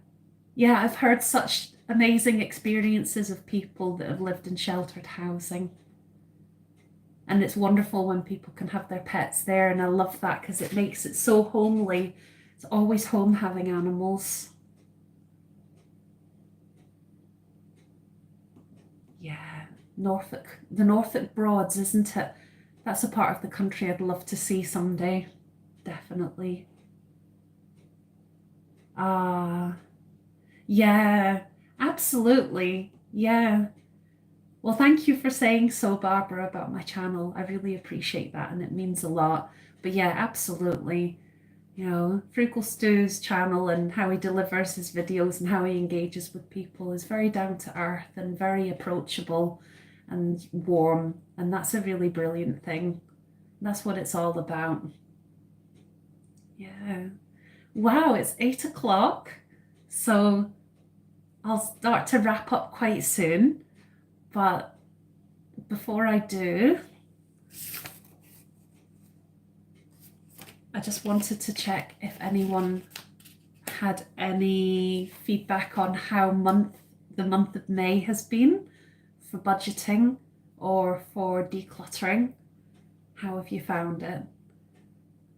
Yeah, I've heard such amazing experiences of people that have lived in sheltered housing. And it's wonderful when people can have their pets there. And I love that because it makes it so homely. It's always home having animals. Yeah, Norfolk, the Norfolk Broads, isn't it? That's a part of the country I'd love to see someday. Definitely. Ah, yeah, absolutely. Yeah. Well, thank you for saying so, Barbara, about my channel. I really appreciate that and it means a lot. But yeah, absolutely. Frugal Stew's channel and how he delivers his videos and how he engages with people is very down to earth and very approachable and warm. And that's a really brilliant thing. That's what it's all about. Yeah. Wow, it's 8 o'clock. So I'll start to wrap up quite soon. But before I do, I just wanted to check if anyone had any feedback on how the month of May has been for budgeting or for decluttering. How have you found it?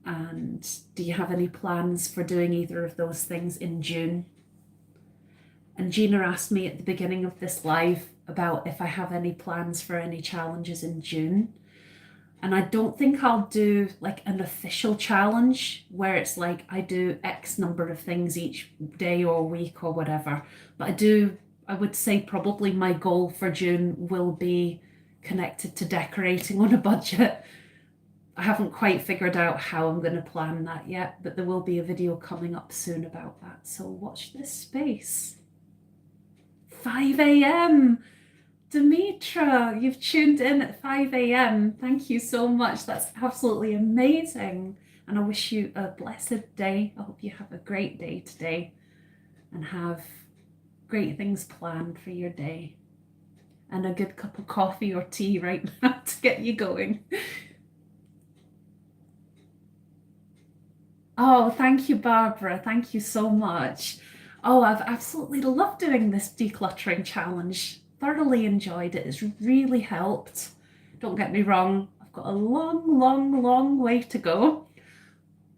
And do you have any plans for doing either of those things in June? And Gina asked me at the beginning of this live about if I have any plans for any challenges in June. And I don't think I'll do like an official challenge where it's like I do X number of things each day or week or whatever. But I would say probably my goal for June will be connected to decorating on a budget. I haven't quite figured out how I'm going to plan that yet, but there will be a video coming up soon about that. So watch this space. 5 a.m. Demetra, you've tuned in at 5 a.m. Thank you so much. That's absolutely amazing. And I wish you a blessed day. I hope you have a great day today and have great things planned for your day. And a good cup of coffee or tea right now to get you going. Oh, thank you, Barbara. Thank you so much. Oh, I've absolutely loved doing this decluttering challenge. Thoroughly enjoyed it. It's really helped. Don't get me wrong, I've got a long, long, long way to go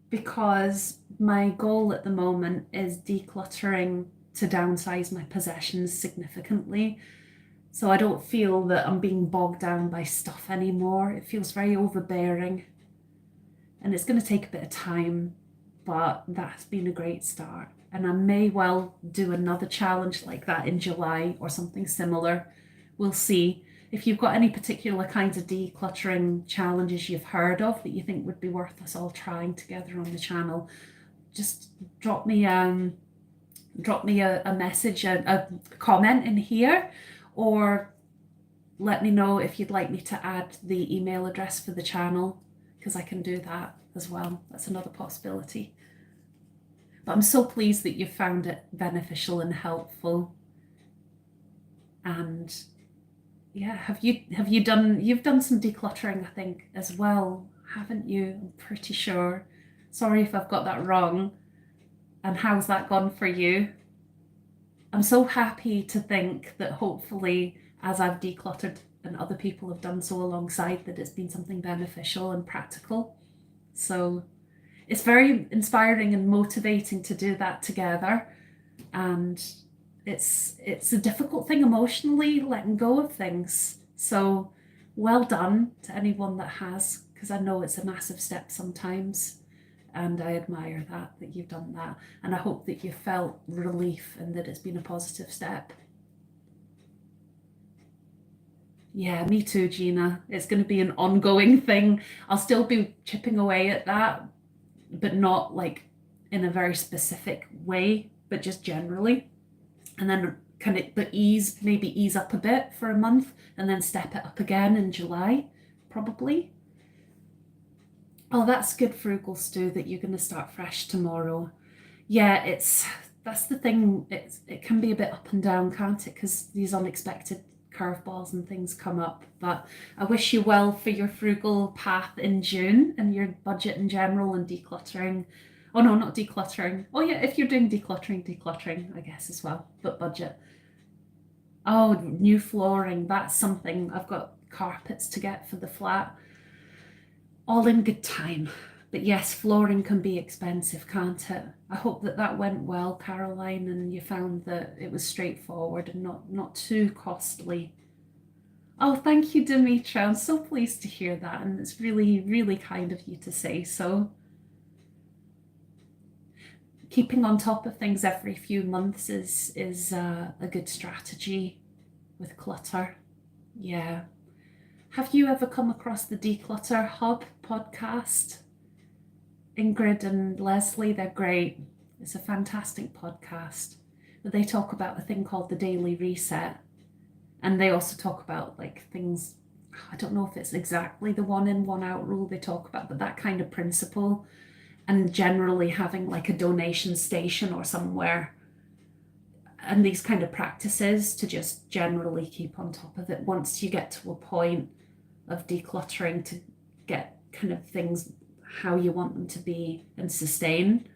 because my goal at the moment is decluttering to downsize my possessions significantly. So I don't feel that I'm being bogged down by stuff anymore. It feels very overbearing. And it's going to take a bit of time, but that's been a great start. And I may well do another challenge like that in July or something similar. We'll see. If you've got any particular kinds of decluttering challenges you've heard of that you think would be worth us all trying together on the channel, just drop me a message, a comment in here, or let me know if you'd like me to add the email address for the channel, because I can do that as well. That's another possibility. But I'm so pleased that you found it beneficial and helpful. And yeah, you've done some decluttering, I think, as well, haven't you? I'm pretty sure. Sorry if I've got that wrong. And how's that gone for you? I'm so happy to think that hopefully, as I've decluttered and other people have done so alongside, that it's been something beneficial and practical. So it's very inspiring and motivating to do that together. And it's a difficult thing emotionally, letting go of things. So well done to anyone that has, because I know it's a massive step sometimes. And I admire that you've done that. And I hope that you felt relief and that it's been a positive step. Yeah, me too, Gina. It's going to be an ongoing thing. I'll still be chipping away at that, but not like in a very specific way, but just generally. And then maybe ease up a bit for a month and then step it up again in July, probably. Oh, that's good, Frugal Stew, that you're going to start fresh tomorrow. Yeah, that's the thing. It can be a bit up and down, can't it? Because these unexpected curveballs and things come up. But I wish you well for your frugal path in June and your budget in general and decluttering. Oh no, not decluttering. Oh yeah, if you're doing decluttering, I guess as well, but budget. Oh, new flooring. That's something. I've got carpets to get for the flat. All in good time. But yes, flooring can be expensive, can't it? I hope that went well, Caroline, and you found that it was straightforward and not too costly. Oh, thank you, Demetra. I'm so pleased to hear that, and it's really, really kind of you to say so. Keeping on top of things every few months is a good strategy with clutter. Yeah. Have you ever come across the Declutter Hub podcast? Ingrid and Leslie, they're great. It's a fantastic podcast. But they talk about a thing called the Daily Reset. And they also talk about like things, I don't know if it's exactly the one in, one out rule they talk about, but that kind of principle. And generally having like a donation station or somewhere. And these kind of practices to just generally keep on top of it once you get to a point of decluttering to get kind of things how you want them to be and sustain,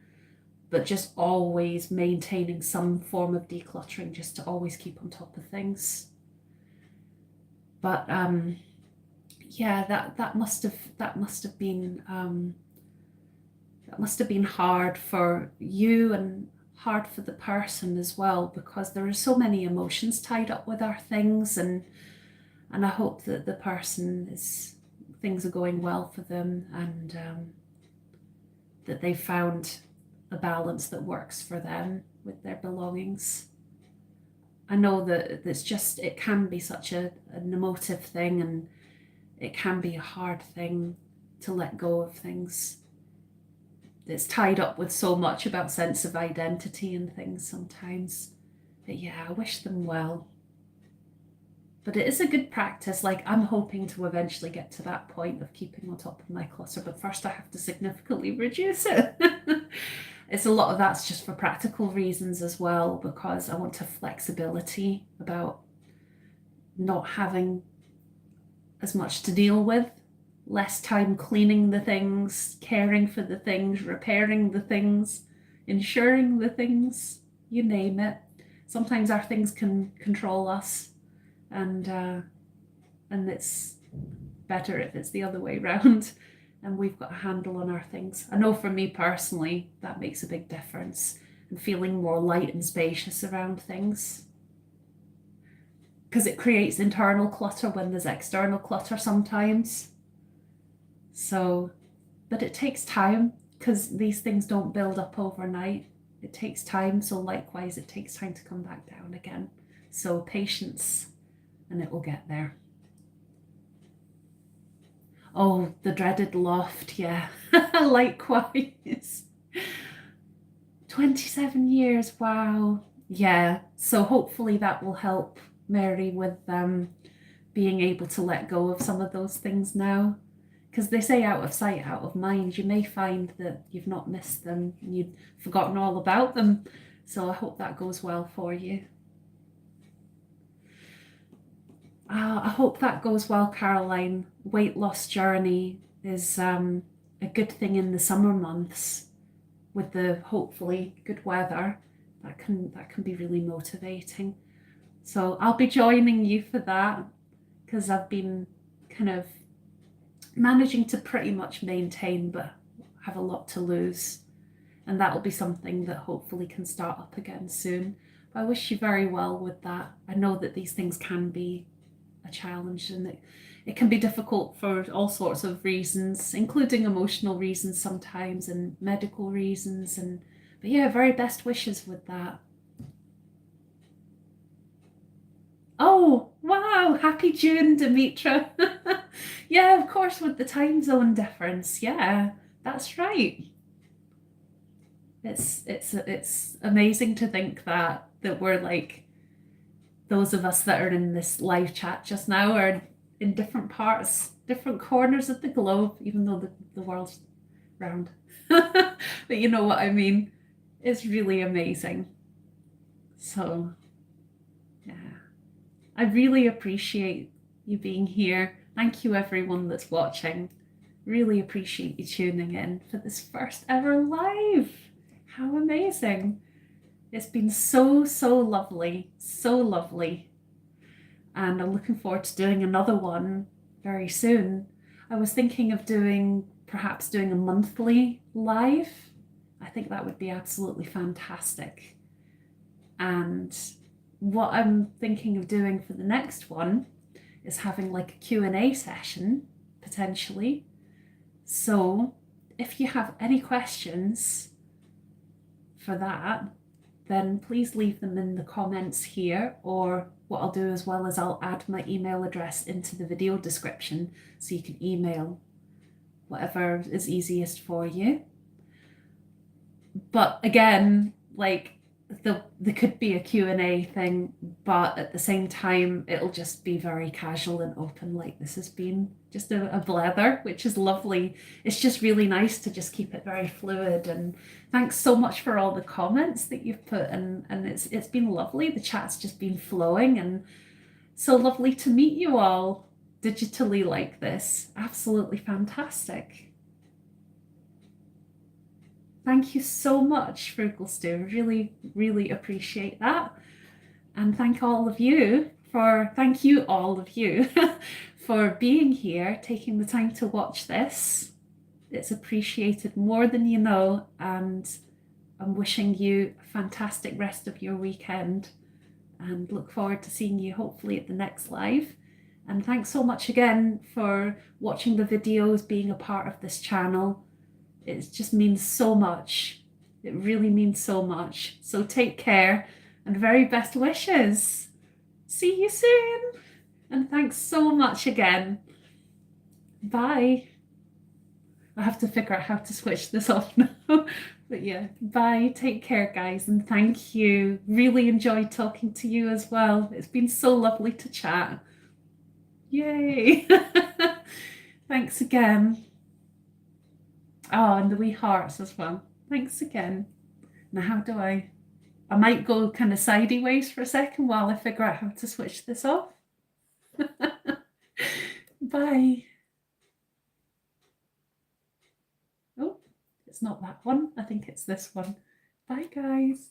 but just always maintaining some form of decluttering just to always keep on top of things. But yeah, that must have been hard for you and hard for the person as well, because there are so many emotions tied up with our things, and I hope that the person things are going well for them, and that they found a balance that works for them with their belongings. I know that it can be such an emotive thing, and it can be a hard thing to let go of things. It's tied up with so much about sense of identity and things sometimes. But yeah, I wish them well. But it is a good practice. Like, I'm hoping to eventually get to that point of keeping on top of my clutter, but first I have to significantly reduce it. It's a lot of that's just for practical reasons as well, because I want to flexibility about not having as much to deal with, less time cleaning the things, caring for the things, repairing the things, insuring the things, you name it. Sometimes our things can control us, and it's better if it's the other way around, and we've got a handle on our things. I know for me personally, that makes a big difference, and feeling more light and spacious around things, because it creates internal clutter when there's external clutter sometimes. So, but it takes time, because these things don't build up overnight. It takes time, so likewise it takes time to come back down again. So patience, and it will get there. Oh, the dreaded loft, yeah. Likewise. 27 years, wow. Yeah, so hopefully that will help Mary with being able to let go of some of those things now. Because they say out of sight, out of mind. You may find that you've not missed them, and you've forgotten all about them. So I hope that goes well for you. I hope that goes well, Caroline. Weight loss journey is a good thing in the summer months, with the hopefully good weather. That can be really motivating. So I'll be joining you for that, because I've been kind of managing to pretty much maintain, but have a lot to lose. And that'll be something that hopefully can start up again soon. But I wish you very well with that. I know that these things can be a challenge, and it can be difficult for all sorts of reasons, including emotional reasons sometimes, and medical reasons. But yeah, very best wishes with that. Oh, wow. Happy June, Demetra. Yeah, of course, with the time zone difference. Yeah, that's right. It's amazing to think that we're like, those of us that are in this live chat just now are in different parts, different corners of the globe, even though the world's round. But you know what I mean. It's really amazing. So yeah, I really appreciate you being here. Thank you everyone that's watching. Really appreciate you tuning in for this first ever live. How amazing. It's been so lovely, so lovely. And I'm looking forward to doing another one very soon. I was thinking of perhaps doing a monthly live. I think that would be absolutely fantastic. And what I'm thinking of doing for the next one is having like a Q&A session, potentially. So if you have any questions for that, then please leave them in the comments here, or what I'll do as well is I'll add my email address into the video description, so you can email whatever is easiest for you. But again, like, there could be a Q&A thing, but at the same time it'll just be very casual and open, like this has been, just a blather, which is lovely. It's just really nice to just keep it very fluid. And thanks so much for all the comments that you've put, and it's been lovely. The chat's just been flowing, and so lovely to meet you all digitally like this. Absolutely fantastic. Thank you so much, Frugal Stew. Really appreciate that. And thank you all of you for being here, taking the time to watch this. It's appreciated more than you know, and I'm wishing you a fantastic rest of your weekend and look forward to seeing you hopefully at the next live. And thanks so much again for watching the videos, being a part of this channel. It just means so much. It really means so much. So take care and very best wishes. See you soon. And thanks so much again. Bye. I have to figure out how to switch this off now. But yeah, bye. Take care, guys. And thank you. Really enjoyed talking to you as well. It's been so lovely to chat. Yay. Thanks again. Oh, and the wee hearts as well. Thanks again. Now, how do I might go kind of sideways for a second while I figure out how to switch this off. Bye. Oh, it's not that one. I think it's this one. Bye, guys.